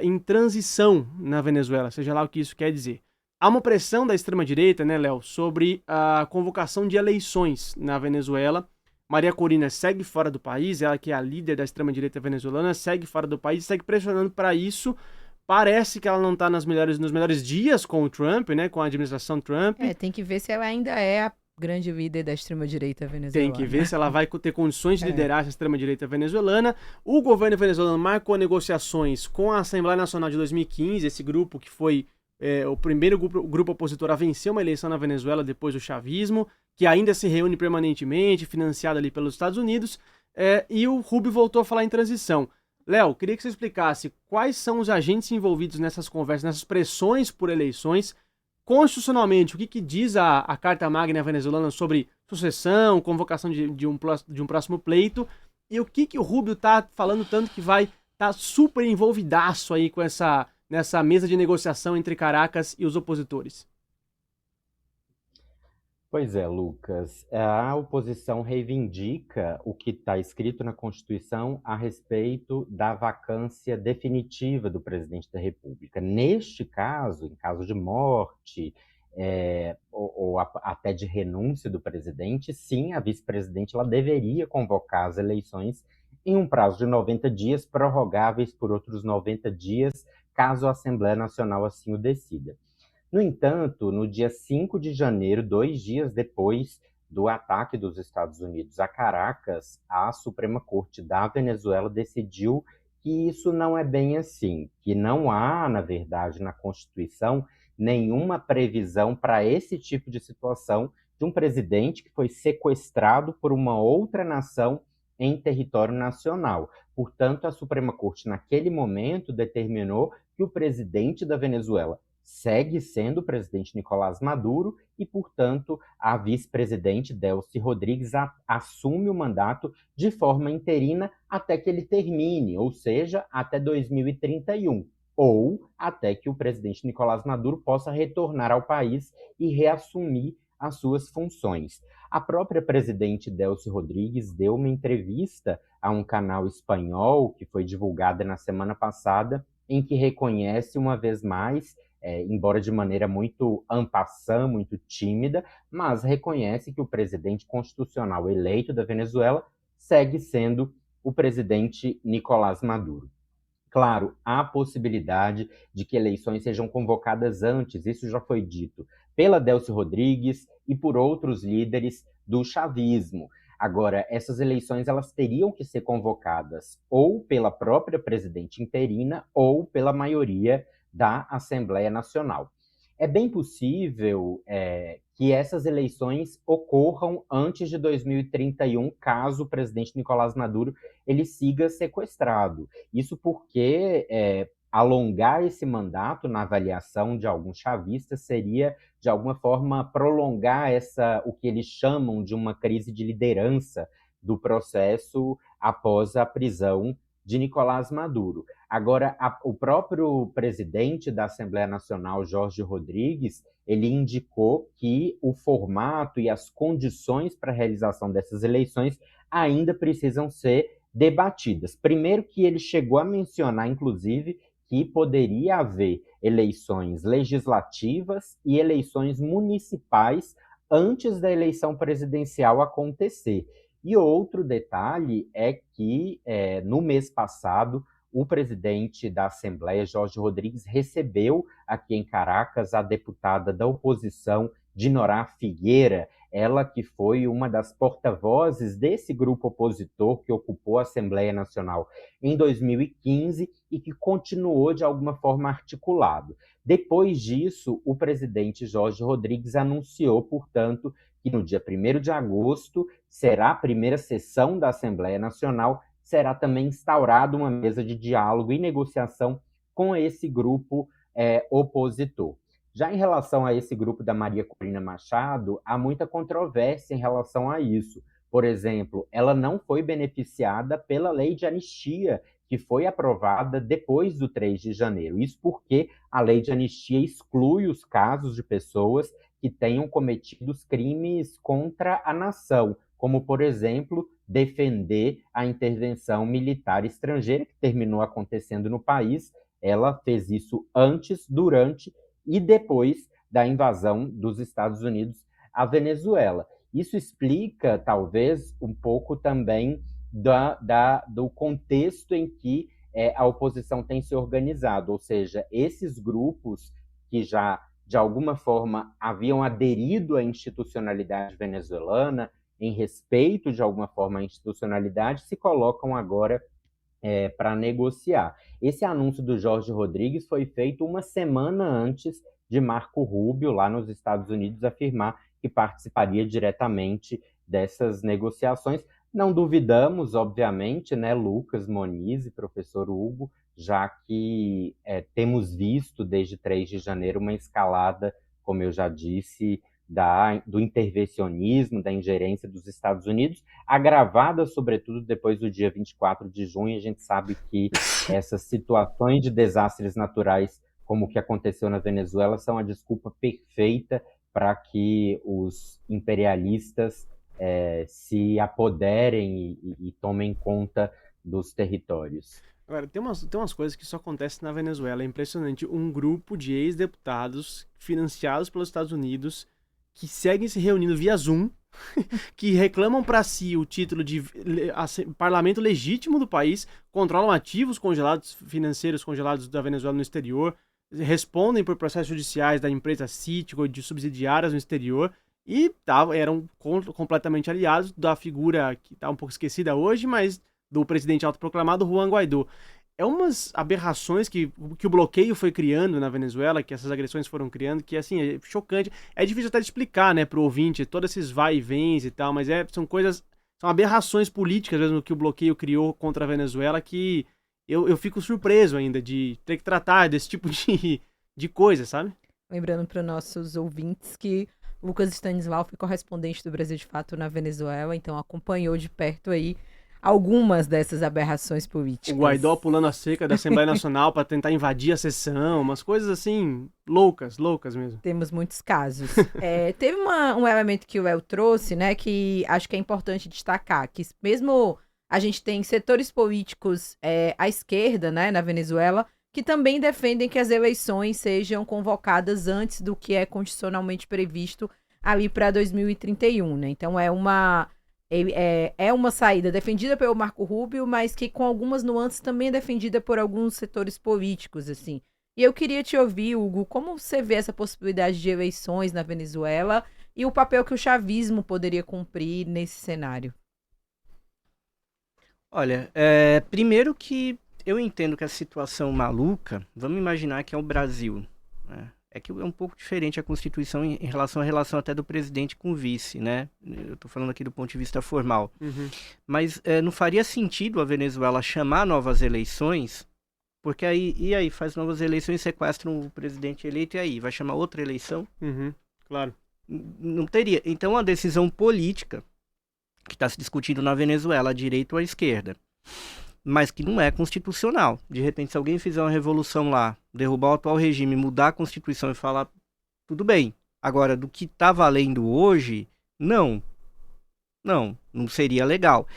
em transição na Venezuela, seja lá o que isso quer dizer. há uma pressão da extrema-direita, né, Léo, sobre a convocação de eleições na Venezuela. Maria Corina segue fora do país, ela que é a líder da extrema-direita venezuelana, segue fora do país, segue pressionando para isso. Parece que ela não está nos melhores dias com o Trump, né, com a administração Trump. Tem que ver se ela ainda é a grande líder da extrema-direita venezuelana. Tem que ver se ela vai ter condições de liderar essa extrema-direita venezuelana. O governo venezuelano marcou negociações com a Assembleia Nacional de 2015, esse grupo que foi o primeiro grupo opositor a vencer uma eleição na Venezuela depois do chavismo, que ainda se reúne permanentemente, financiado ali pelos Estados Unidos, e o Rubio voltou a falar em transição. Léo, queria que você explicasse quais são os agentes envolvidos nessas conversas, nessas pressões por eleições. Constitucionalmente, o que diz a Carta Magna venezuelana sobre sucessão, convocação de um próximo pleito, e o que o Rubio está falando tanto que vai estar super envolvidaço aí com nessa mesa de negociação entre Caracas e os opositores? Pois é, Lucas. A oposição reivindica o que está escrito na Constituição a respeito da vacância definitiva do presidente da República. Neste caso, em caso de morte ou até de renúncia do presidente, sim, a vice-presidente ela deveria convocar as eleições em um prazo de 90 dias, prorrogáveis por outros 90 dias, caso a Assembleia Nacional assim o decida. No entanto, no dia 5 de janeiro, 2 dias depois do ataque dos Estados Unidos a Caracas, a Suprema Corte da Venezuela decidiu que isso não é bem assim, que não há, na verdade, na Constituição, nenhuma previsão para esse tipo de situação de um presidente que foi sequestrado por uma outra nação em território nacional. Portanto, a Suprema Corte, naquele momento, determinou que o presidente da Venezuela segue sendo o presidente Nicolás Maduro e, portanto, a vice-presidente Delcy Rodrigues assume o mandato de forma interina até que ele termine, ou seja, até 2031, ou até que o presidente Nicolás Maduro possa retornar ao país e reassumir as suas funções. A própria presidente Delcy Rodrigues deu uma entrevista a um canal espanhol que foi divulgada na semana passada, em que reconhece uma vez mais, embora de maneira muito en passant, muito tímida, mas reconhece que o presidente constitucional eleito da Venezuela segue sendo o presidente Nicolás Maduro. Claro, há possibilidade de que eleições sejam convocadas antes, isso já foi dito pela Delcy Rodrigues e por outros líderes do chavismo. Agora, essas eleições elas teriam que ser convocadas ou pela própria presidente interina ou pela maioria da Assembleia Nacional. É bem possível que essas eleições ocorram antes de 2031, caso o presidente Nicolás Maduro ele siga sequestrado. Isso porque alongar esse mandato, na avaliação de alguns chavistas, seria, de alguma forma, prolongar o que eles chamam de uma crise de liderança do processo após a prisão de Nicolás Maduro. Agora, o próprio presidente da Assembleia Nacional, Jorge Rodrigues, ele indicou que o formato e as condições para a realização dessas eleições ainda precisam ser debatidas. Primeiro que ele chegou a mencionar, inclusive, que poderia haver eleições legislativas e eleições municipais antes da eleição presidencial acontecer. E outro detalhe é que, no mês passado, o presidente da Assembleia, Jorge Rodrigues, recebeu aqui em Caracas a deputada da oposição, Dinorá Figueira, ela que foi uma das porta-vozes desse grupo opositor que ocupou a Assembleia Nacional em 2015 e que continuou de alguma forma articulado. Depois disso, o presidente Jorge Rodrigues anunciou, portanto, que no dia 1º de agosto será a primeira sessão da Assembleia Nacional, será também instaurada uma mesa de diálogo e negociação com esse grupo opositor. Já em relação a esse grupo da Maria Corina Machado, há muita controvérsia em relação a isso. Por exemplo, ela não foi beneficiada pela lei de anistia, que foi aprovada depois do 3 de janeiro. Isso porque a lei de anistia exclui os casos de pessoas que tenham cometido crimes contra a nação, como, por exemplo, defender a intervenção militar estrangeira que terminou acontecendo no país. Ela fez isso antes, durante e depois da invasão dos Estados Unidos à Venezuela. Isso explica, talvez, um pouco também do contexto em que a oposição tem se organizado, ou seja, esses grupos que já, de alguma forma, haviam aderido à institucionalidade venezuelana, em respeito, de alguma forma, à institucionalidade, se colocam agora para negociar. Esse anúncio do Jorge Rodrigues foi feito uma semana antes de Marco Rubio, lá nos Estados Unidos, afirmar que participaria diretamente dessas negociações. Não duvidamos, obviamente, né, Lucas Moniz e professor Hugo, já que temos visto desde 3 de janeiro uma escalada, como eu já disse, do intervencionismo, da ingerência dos Estados Unidos, agravada, sobretudo, depois do dia 24 de junho. A gente sabe que essas situações de desastres naturais, como o que aconteceu na Venezuela, são a desculpa perfeita para que os imperialistas se apoderem e tomem conta dos territórios. Agora, tem umas coisas que só acontecem na Venezuela. É impressionante. Um grupo de ex-deputados financiados pelos Estados Unidos que seguem se reunindo via Zoom, que reclamam para si o título de parlamento legítimo do país, controlam ativos congelados, financeiros congelados da Venezuela no exterior, respondem por processos judiciais da empresa Citgo, de subsidiárias no exterior, e eram completamente aliados da figura que está um pouco esquecida hoje, mas do presidente autoproclamado Juan Guaidó. É umas aberrações que o bloqueio foi criando na Venezuela, que essas agressões foram criando, que assim, é chocante. É difícil até de explicar, né, pro ouvinte, todos esses vai e vens e tal, mas são aberrações políticas mesmo que o bloqueio criou contra a Venezuela, que eu fico surpreso ainda de ter que tratar desse tipo de coisa, sabe? Lembrando para os nossos ouvintes que Lucas Stanislau foi correspondente do Brasil de Fato na Venezuela, então acompanhou de perto aí algumas dessas aberrações políticas. O Guaidó pulando a cerca da Assembleia Nacional para tentar invadir a sessão, umas coisas assim, loucas mesmo. Temos muitos casos. Teve um elemento que o El trouxe, né, que acho que é importante destacar, que mesmo a gente tem setores políticos à esquerda, né, na Venezuela, que também defendem que as eleições sejam convocadas antes do que é constitucionalmente previsto ali para 2031, né? Então é uma saída defendida pelo Marco Rubio, mas que com algumas nuances também é defendida por alguns setores políticos, assim. E eu queria te ouvir, Hugo, como você vê essa possibilidade de eleições na Venezuela e o papel que o chavismo poderia cumprir nesse cenário? Olha, primeiro que eu entendo que a situação maluca, vamos imaginar que é o Brasil, né? É que é um pouco diferente a Constituição em relação à relação até do presidente com o vice, né? Eu estou falando aqui do ponto de vista formal. Uhum. Mas não faria sentido a Venezuela chamar novas eleições, porque aí faz novas eleições, sequestram o presidente eleito e aí vai chamar outra eleição? Uhum. Claro. Não teria. Então a decisão política que está se discutindo na Venezuela, à direita ou à esquerda, mas que não é constitucional. De repente, se alguém fizer uma revolução lá, derrubar o atual regime, mudar a Constituição e falar, tudo bem. Agora, do que está valendo hoje, não seria legal.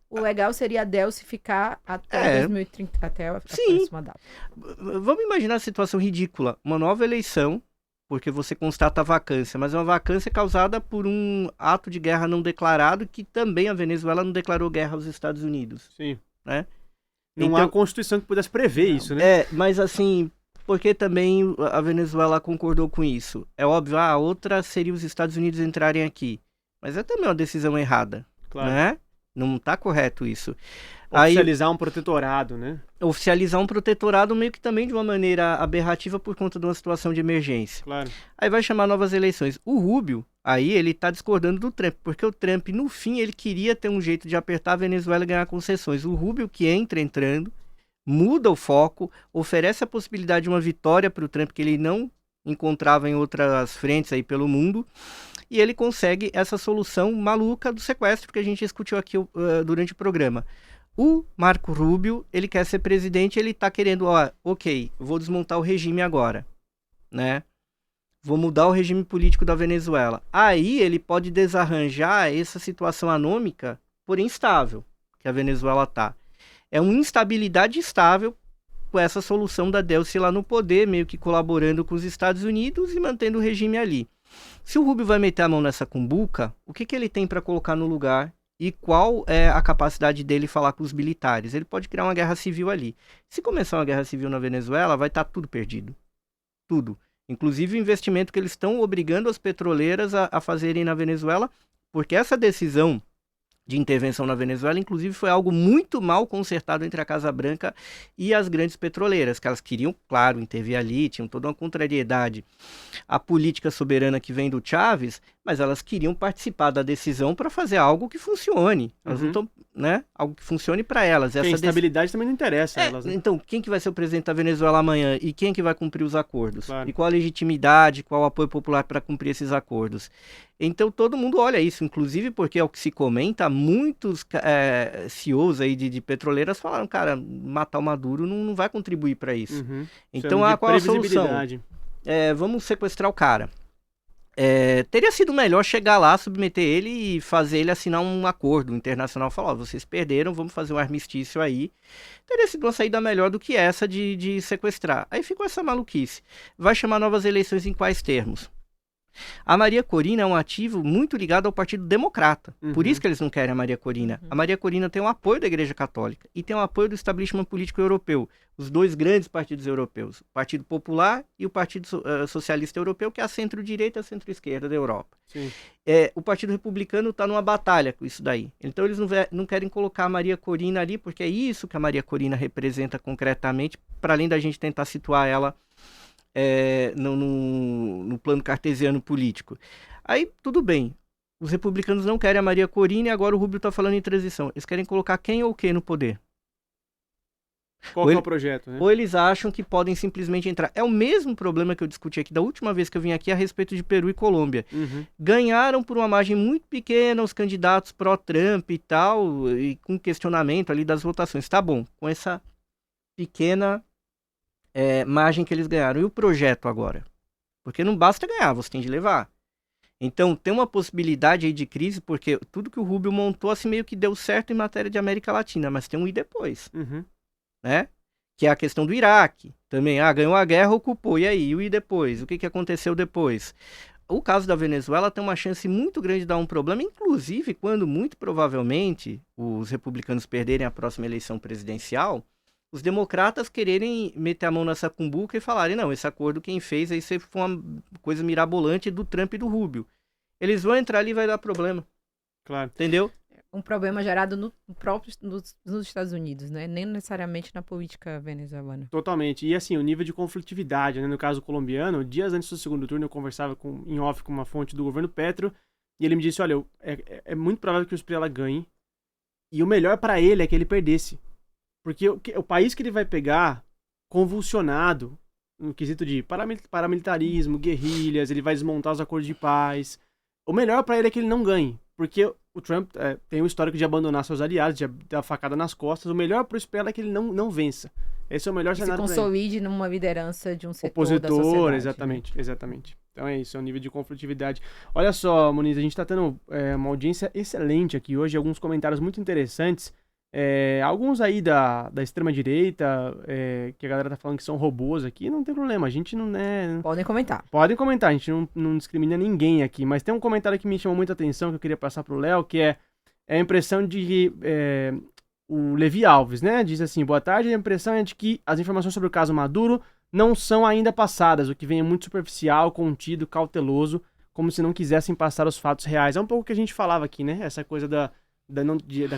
O legal seria a Delcy ficar até 2030, até a próxima data. Vamos imaginar a situação ridícula. Uma nova eleição, porque você constata a vacância, mas é uma vacância causada por um ato de guerra não declarado, que também a Venezuela não declarou guerra aos Estados Unidos. Sim. Né? Não há Constituição que pudesse prever isso, né? Mas assim, porque também a Venezuela concordou com isso? É óbvio, a outra seria os Estados Unidos entrarem aqui. Mas é também uma decisão errada, claro. Né? Não está correto isso. Oficializar um protetorado, né? Oficializar um protetorado meio que também de uma maneira aberrativa por conta de uma situação de emergência. Claro. Aí vai chamar novas eleições. O Rubio, aí ele tá discordando do Trump, porque o Trump, no fim, ele queria ter um jeito de apertar a Venezuela e ganhar concessões. O Rubio que entrando, muda o foco, oferece a possibilidade de uma vitória para o Trump que ele não encontrava em outras frentes aí pelo mundo, e ele consegue essa solução maluca do sequestro que a gente discutiu aqui durante o programa. O Marco Rubio, ele quer ser presidente, ele tá querendo, ok, vou desmontar o regime agora, né? Vou mudar o regime político da Venezuela. Aí ele pode desarranjar essa situação anômica, porém instável, que a Venezuela tá. É uma instabilidade estável com essa solução da Delcy lá no poder, meio que colaborando com os Estados Unidos e mantendo o regime ali. Se o Rubio vai meter a mão nessa cumbuca, o que ele tem para colocar no lugar e qual é a capacidade dele falar com os militares? Ele pode criar uma guerra civil ali. Se começar uma guerra civil na Venezuela, vai estar tudo perdido. Tudo. Inclusive o investimento que eles estão obrigando as petroleiras a fazerem na Venezuela, porque essa decisão de intervenção na Venezuela, inclusive, foi algo muito mal consertado entre a Casa Branca e as grandes petroleiras, que elas queriam, claro, intervir ali, tinham toda uma contrariedade à política soberana que vem do Chávez, mas elas queriam participar da decisão para fazer algo que funcione. Elas não estão, né? Algo que funcione para elas. Essa estabilidade também não interessa a elas, né? Então, quem que vai ser o presidente da Venezuela amanhã e quem que vai cumprir os acordos? Claro. E qual a legitimidade, qual o apoio popular para cumprir esses acordos? Então, todo mundo olha isso, inclusive porque é o que se comenta, muitos CEOs aí de petroleiras falaram, cara, matar o Maduro não vai contribuir para isso. Então, qual a solução? Vamos sequestrar o cara. Teria sido melhor chegar lá, submeter ele e fazer ele assinar um acordo internacional, falar, vocês perderam, vamos fazer um armistício aí. Teria sido uma saída melhor do que essa de sequestrar. Aí ficou essa maluquice. Vai chamar novas eleições em quais termos? A Maria Corina é um ativo muito ligado ao Partido Democrata. Por isso que eles não querem a Maria Corina. A Maria Corina tem o apoio da Igreja Católica e tem o apoio do establishment político europeu. Os dois grandes partidos europeus. O Partido Popular e o Partido Socialista Europeu, que é a centro-direita e a centro-esquerda da Europa. O Partido Republicano está numa batalha com isso daí. Então eles não querem colocar a Maria Corina ali, porque é isso que a Maria Corina representa concretamente, para além da gente tentar situar ela no plano cartesiano político. Aí, tudo bem. Os republicanos não querem a Maria Corina e agora o Rubio está falando em transição. Eles querem colocar quem ou quem no poder? Qual é o projeto, né? Ou eles acham que podem simplesmente entrar. É o mesmo problema que eu discuti aqui da última vez que eu vim aqui a respeito de Peru e Colômbia. Ganharam por uma margem muito pequena os candidatos pró-Trump e tal, e com questionamento ali das votações. Tá bom, com essa pequena margem que eles ganharam. E o projeto agora? Porque não basta ganhar, você tem de levar. Então, tem uma possibilidade aí de crise, porque tudo que o Rubio montou assim meio que deu certo em matéria de América Latina, mas tem um e depois. Né? Que é a questão do Iraque. Também, ganhou a guerra, ocupou. E aí? E depois? O que aconteceu depois? O caso da Venezuela tem uma chance muito grande de dar um problema, inclusive quando, muito provavelmente, os republicanos perderem a próxima eleição presidencial, os democratas quererem meter a mão nessa cumbuca e falarem, não, esse acordo quem fez aí foi uma coisa mirabolante do Trump e do Rubio. Eles vão entrar ali e vai dar problema. Claro. Entendeu? Um problema gerado nos Estados Unidos, né? Nem necessariamente na política venezuelana. Totalmente. E assim, o nível de conflitividade, né? No caso colombiano, dias antes do segundo turno eu conversava em off com uma fonte do governo Petro e ele me disse, olha, é muito provável que o Espriella ganhe e o melhor para ele é que ele perdesse. Porque o país que ele vai pegar, convulsionado, no quesito de paramilitarismo, guerrilhas, ele vai desmontar os acordos de paz. O melhor para ele é que ele não ganhe. Porque o Trump tem um histórico de abandonar seus aliados, de dar facada nas costas. O melhor pro Espriella é que ele não vença. Esse é o melhor cenário para ele. Se consolide numa liderança de um setor opositor, da sociedade. Exatamente. Então é isso, é um nível de conflitividade. Olha só, Muniz, a gente está tendo uma audiência excelente aqui hoje, alguns comentários muito interessantes. Alguns aí da extrema-direita, que a galera tá falando que são robôs aqui, não tem problema, a gente não é... Podem comentar, a gente não discrimina ninguém aqui, mas tem um comentário que me chamou muita atenção, que eu queria passar pro Léo, que é a impressão de que o Levi Alves, né, diz assim, boa tarde, a impressão é de que as informações sobre o caso Maduro não são ainda passadas, o que vem é muito superficial, contido, cauteloso, como se não quisessem passar os fatos reais. É um pouco o que a gente falava aqui, né, essa coisa da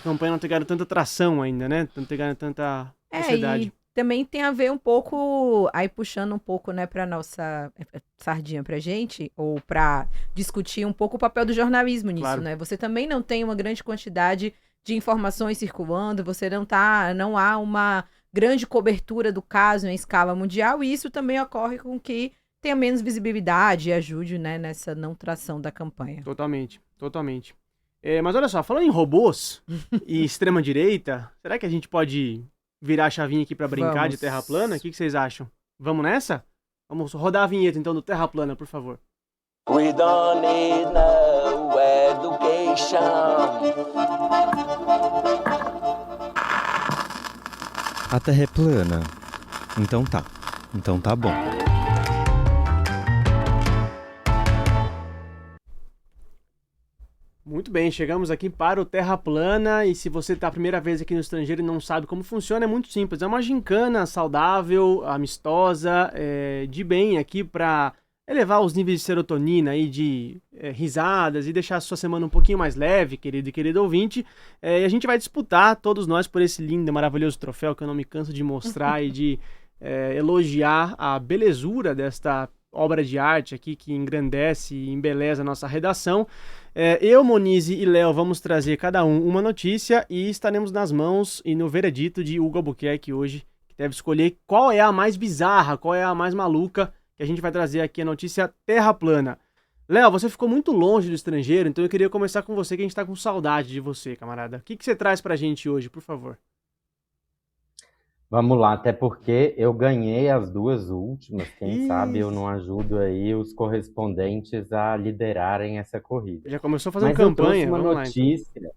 campanha não ter ganhado tanta tração ainda, né? Não ter ganhado tanta sociedade. E também tem a ver um pouco, aí puxando um pouco, né, pra nossa sardinha pra gente, ou pra discutir um pouco o papel do jornalismo nisso, claro, né? Você também não tem uma grande quantidade de informações circulando, você não há uma grande cobertura do caso em escala mundial, e isso também ocorre com que tenha menos visibilidade e ajude, né, nessa não tração da campanha. Totalmente. Mas olha só, falando em robôs e extrema-direita, será que a gente pode virar a chavinha aqui pra brincar de terra plana? O que vocês acham? Vamos nessa? Vamos rodar a vinheta então do Terra Plana, por favor. We don't need no education. A Terra é plana. Então tá. Então tá bom. Muito bem, chegamos aqui para o Terra Plana, e se você está a primeira vez aqui no estrangeiro e não sabe como funciona, é muito simples. É uma gincana saudável, amistosa, de bem aqui para elevar os níveis de serotonina e de risadas e deixar a sua semana um pouquinho mais leve, querido e querido ouvinte. E a gente vai disputar, todos nós, por esse lindo e maravilhoso troféu que eu não me canso de mostrar e de elogiar a belezura desta obra de arte aqui que engrandece e embeleza a nossa redação. Eu, Monize e Léo vamos trazer cada um uma notícia e estaremos nas mãos e no veredito de Hugo Albuquerque hoje, que deve escolher qual é a mais bizarra, qual é a mais maluca, que a gente vai trazer aqui a notícia Terra Plana. Léo, você ficou muito longe do estrangeiro, então eu queria começar com você, que a gente tá com saudade de você, camarada. O que você traz pra gente hoje, por favor? Vamos lá, até porque eu ganhei as duas últimas, quem sabe eu não ajudo aí os correspondentes a liderarem essa corrida. Já começou fazendo campanha, eu trouxe uma notícia.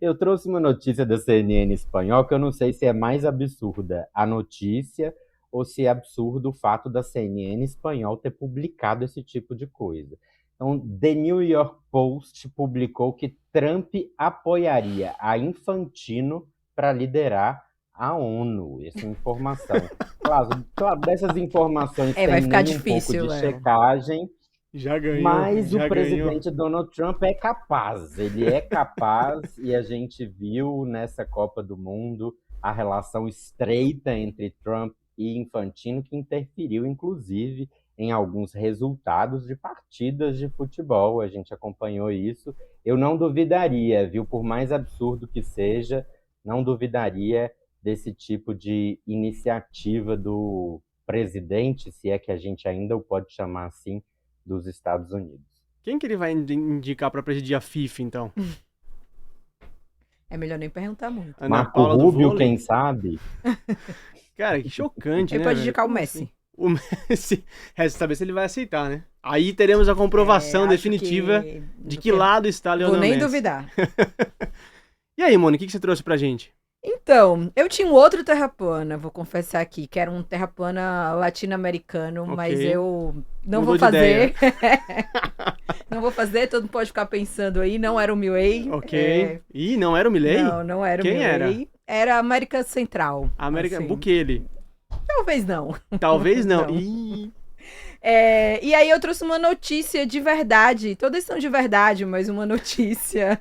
Eu trouxe uma notícia da CNN espanhol que eu não sei se é mais absurda a notícia ou se é absurdo o fato da CNN espanhol ter publicado esse tipo de coisa. Então, The New York Post publicou que Trump apoiaria a Infantino para liderar a ONU. Essa informação. Claro, dessas informações tem vai ficar nem difícil, um pouco de checagem. Já ganhou. Mas o presidente Donald Trump é capaz. Ele é capaz e a gente viu nessa Copa do Mundo a relação estreita entre Trump e Infantino, que interferiu, inclusive, em alguns resultados de partidas de futebol. A gente acompanhou isso. Eu não duvidaria, viu? Por mais absurdo que seja, não duvidaria desse tipo de iniciativa do presidente, se é que a gente ainda o pode chamar assim, dos Estados Unidos. Quem que ele vai indicar para presidir a FIFA, então? É melhor nem perguntar muito. Marco Rubio, quem sabe? Cara, que chocante, ele né? Ele pode indicar o Messi. O Messi, resta saber se ele vai aceitar, né? Aí teremos a comprovação definitiva de que lado está Lionel Messi. Vou nem duvidar. E aí, Mônica, o que você trouxe pra gente? Então, eu tinha um outro Terra Plana, vou confessar aqui, que era um Terra Plana latino-americano, mas eu não vou fazer. Não vou fazer, todo mundo pode ficar pensando aí, não era o Milley. Ok. Ih, não era o Milley? Não era o Quem Milley. Era América Central. América, assim. Bukele. Talvez não. Talvez não. E aí eu trouxe uma notícia de verdade, todas são de verdade, mas uma notícia...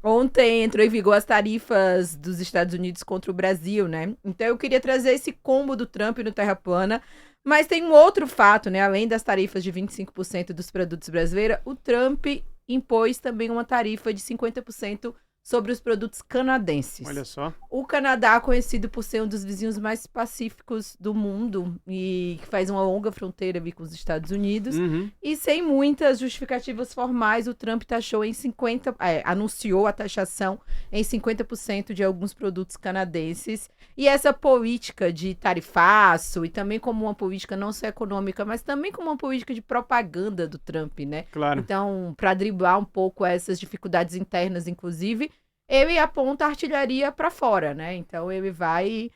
Ontem entrou em vigor as tarifas dos Estados Unidos contra o Brasil, né? Então eu queria trazer esse combo do Trump no Terra Plana, mas tem um outro fato, né? Além das tarifas de 25% dos produtos brasileiros, o Trump impôs também uma tarifa de 50% sobre os produtos canadenses. Olha só. O Canadá é conhecido por ser um dos vizinhos mais pacíficos do mundo e que faz uma longa fronteira com os Estados Unidos. Uhum. E sem muitas justificativas formais, o Trump taxou em anunciou a taxação em 50% de alguns produtos canadenses. E essa política de tarifaço, e também como uma política não só econômica, mas também como uma política de propaganda do Trump, né? Claro. Então, para driblar um pouco essas dificuldades internas, inclusive, ele aponta a artilharia para fora, né? Então ele vai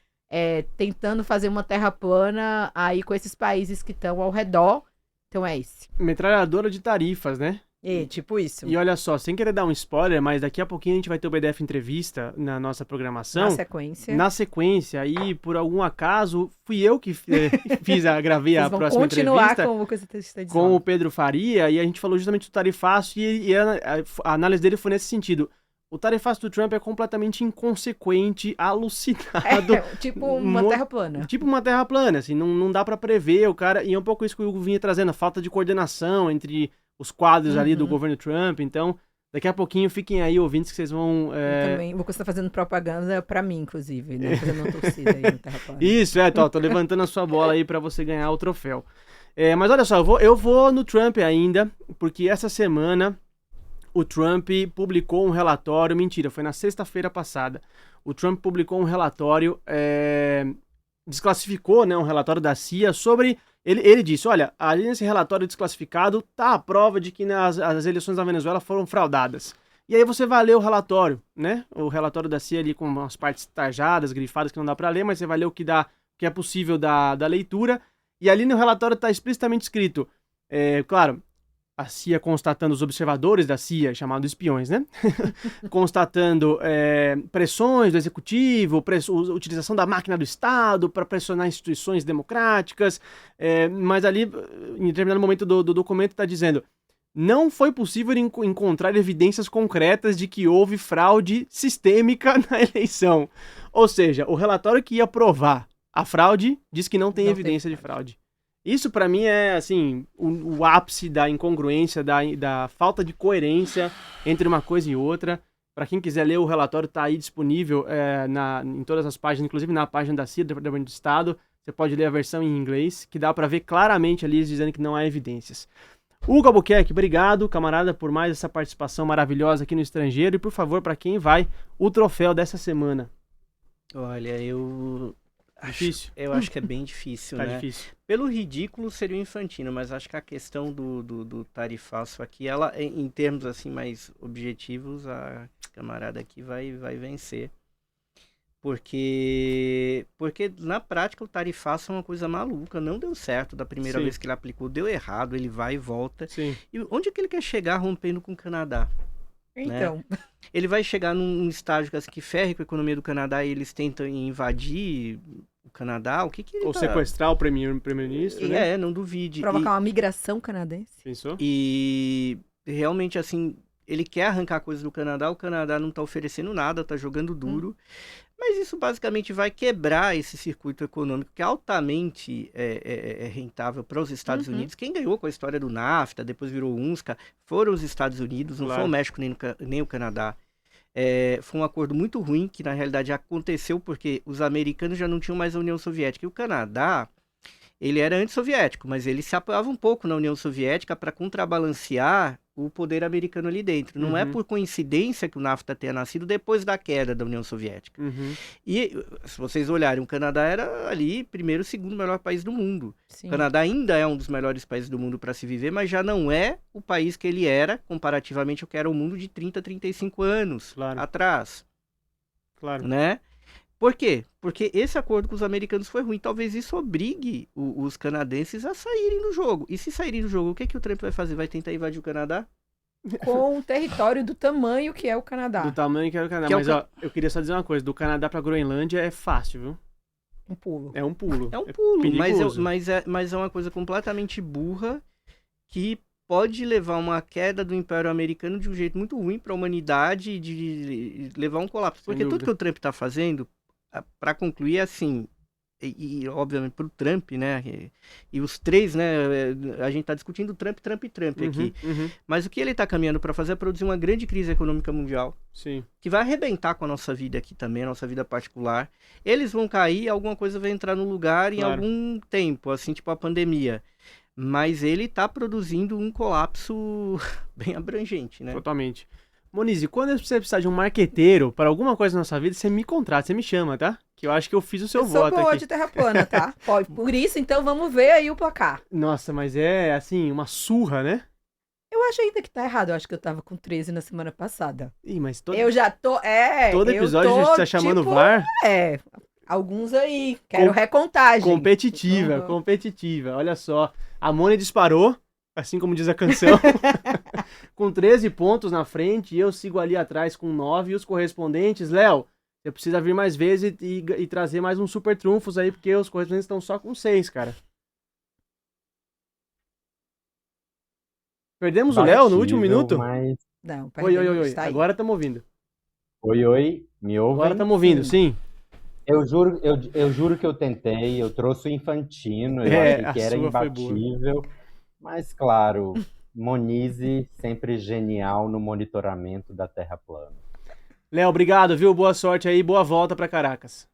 tentando fazer uma terra plana aí com esses países que estão ao redor. Então é esse. Metralhadora de tarifas, né? Tipo isso. E olha só, sem querer dar um spoiler, mas daqui a pouquinho a gente vai ter o BDF Entrevista na nossa programação. Na sequência, aí por algum acaso, fui eu que gravei a próxima entrevista com o que você está dizendo. Com o Pedro Faria, e a gente falou justamente do tarifaço, e a análise dele foi nesse sentido. O tarifaço do Trump é completamente inconsequente, alucinado. Tipo uma terra plana. Tipo uma terra plana, assim, não dá pra prever o cara. E é um pouco isso que o Hugo vinha trazendo, a falta de coordenação entre os quadros ali do governo Trump. Então, daqui a pouquinho, fiquem aí ouvintes que vocês vão... Eu também, você tá fazendo propaganda pra mim, inclusive, né? Fazendo uma torcida aí no terra plana. Isso, tô levantando a sua bola aí pra você ganhar o troféu. Mas olha só, eu vou no Trump ainda, porque essa semana... O Trump publicou um relatório, mentira, foi na sexta-feira passada. O Trump publicou um relatório, desclassificou, né, um relatório da CIA sobre... Ele disse, olha, ali nesse relatório desclassificado tá a prova de que as eleições da Venezuela foram fraudadas. E aí você vai ler o relatório, né? O relatório da CIA ali com as partes tarjadas, grifadas, que não dá para ler, mas você vai ler o que é possível da leitura. E ali no relatório está explicitamente escrito, claro, a CIA constatando, os observadores da CIA, chamados espiões, né? Constatando pressões do executivo, utilização da máquina do Estado para pressionar instituições democráticas, mas ali, em determinado momento do documento, está dizendo: não foi possível encontrar evidências concretas de que houve fraude sistêmica na eleição. Ou seja, o relatório que ia provar a fraude diz que não tem evidência de fraude. Isso, para mim, é assim, o ápice da incongruência, da falta de coerência entre uma coisa e outra. Para quem quiser ler, o relatório está aí disponível em todas as páginas, inclusive na página da CIA, do Departamento de Estado. Você pode ler a versão em inglês, que dá para ver claramente ali dizendo que não há evidências. Hugo Albuquerque, obrigado, camarada, por mais essa participação maravilhosa aqui no Estrangeiro. E, por favor, para quem vai, o troféu dessa semana. Olha, eu acho que é bem difícil, tá né? Difícil. Pelo ridículo seria o Infantino, mas acho que a questão do tarifaço aqui, ela, em termos assim mais objetivos, a camarada aqui vai vencer. Porque na prática o tarifaço é uma coisa maluca, não deu certo da primeira vez que ele aplicou, deu errado, ele vai e volta. Sim. E onde é que ele quer chegar rompendo com o Canadá? Então. Né? Ele vai chegar num estágio que ferre com a economia do Canadá e eles tentam invadir o Canadá? O que ele Ou sequestrar o primeiro-ministro, né? Não duvide. Provocar uma migração canadense. Pensou? E realmente, assim, ele quer arrancar coisas do Canadá, o Canadá não tá oferecendo nada, tá jogando duro. Mas isso basicamente vai quebrar esse circuito econômico que é altamente rentável para os Estados Unidos. Quem ganhou com a história do NAFTA, depois virou UNSCA, foram os Estados Unidos, não foi o México nem o Canadá. Foi um acordo muito ruim que na realidade aconteceu porque os americanos já não tinham mais a União Soviética. E o Canadá, ele era antissoviético, mas ele se apoiava um pouco na União Soviética para contrabalancear o poder americano ali dentro. Não é por coincidência que o NAFTA tenha nascido depois da queda da União Soviética. E se vocês olharem, o Canadá era ali primeiro, segundo melhor país do mundo. Sim. O Canadá ainda é um dos melhores países do mundo para se viver, mas já não é o país que ele era comparativamente ao que era o mundo de 30, 35 anos atrás. Claro. Né? Por quê? Porque esse acordo com os americanos foi ruim. Talvez isso obrigue os canadenses a saírem do jogo. E se saírem do jogo, o que o Trump vai fazer? Vai tentar invadir o Canadá? Com um território do tamanho que é o Canadá. Do tamanho que é o Canadá. Mas ó, eu queria só dizer uma coisa. Do Canadá pra Groenlândia é fácil, viu? Um pulo. É um pulo. É um pulo. Perigoso. Mas é uma coisa completamente burra que pode levar uma queda do Império Americano de um jeito muito ruim para a humanidade, de levar um colapso. Porque tudo que o Trump está fazendo, para concluir, é assim, e obviamente para o Trump, né, e os três, né, a gente está discutindo Trump aqui, mas o que ele está caminhando para fazer é produzir uma grande crise econômica mundial, que vai arrebentar com a nossa vida aqui também, a nossa vida particular. Eles vão cair, alguma coisa vai entrar no lugar em algum tempo, assim, tipo a pandemia. Mas ele está produzindo um colapso bem abrangente, né? Totalmente. Monize, quando você precisar de um marqueteiro para alguma coisa na nossa vida, você me contrata, você me chama, tá? Que eu acho que eu fiz o seu voto aqui. Eu sou boa de terra plana, tá? Por isso, então, vamos ver aí o placar. Nossa, mas é, assim, uma surra, né? Eu acho ainda que tá errado. Eu acho que eu tava com 13 na semana passada. Ih, mas Eu já tô... todo episódio a gente tá chamando o VAR? Alguns aí. Quero recontagem. Competitiva. Olha só. A Moni disparou, assim como diz a canção, com 13 pontos na frente, e eu sigo ali atrás com 9, e os correspondentes, Léo, você precisa vir mais vezes e trazer mais uns super trunfos aí, porque os correspondentes estão só com 6, cara. Perdemos o Léo no último minuto? Mas... Não, Oi. Agora estamos ouvindo. Oi, me ouvem? Agora estamos ouvindo, sim. Eu juro que eu tentei, eu trouxe o Infantino, eu achei que era imbatível, mas claro, Monize sempre genial no monitoramento da Terra plana. Léo, obrigado, viu? Boa sorte aí, boa volta para Caracas.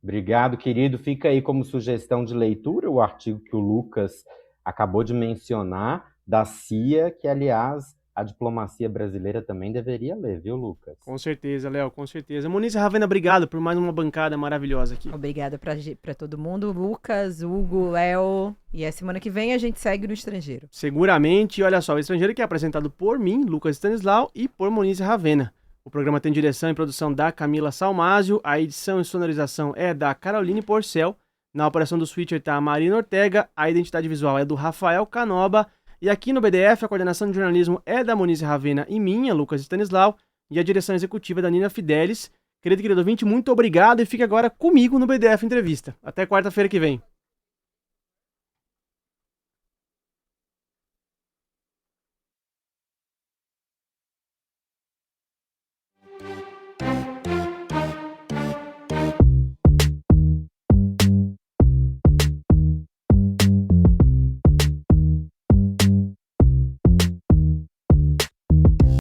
Obrigado, querido. Fica aí como sugestão de leitura o artigo que o Lucas acabou de mencionar, da CIA, que aliás a diplomacia brasileira também deveria ler, viu, Lucas? Com certeza, Léo, com certeza. Moniz e Ravena, obrigado por mais uma bancada maravilhosa aqui. Obrigada pra todo mundo. Lucas, Hugo, Léo. E a semana que vem a gente segue no Estrangeiro. Seguramente. E olha só, o Estrangeiro que é apresentado por mim, Lucas Stanislau, e por Moniz e Ravena. O programa tem direção e produção da Camila Salmásio. A edição e sonorização é da Caroline Porcel. Na operação do Switcher tá a Marina Ortega. A identidade visual é do Rafael Canoba. E aqui no BDF, a coordenação de jornalismo é da Moniz Ravena e minha, Lucas Stanislau, e a direção executiva é da Nina Fidelis. Querido ouvinte, muito obrigado e fique agora comigo no BDF Entrevista. Até quarta-feira que vem.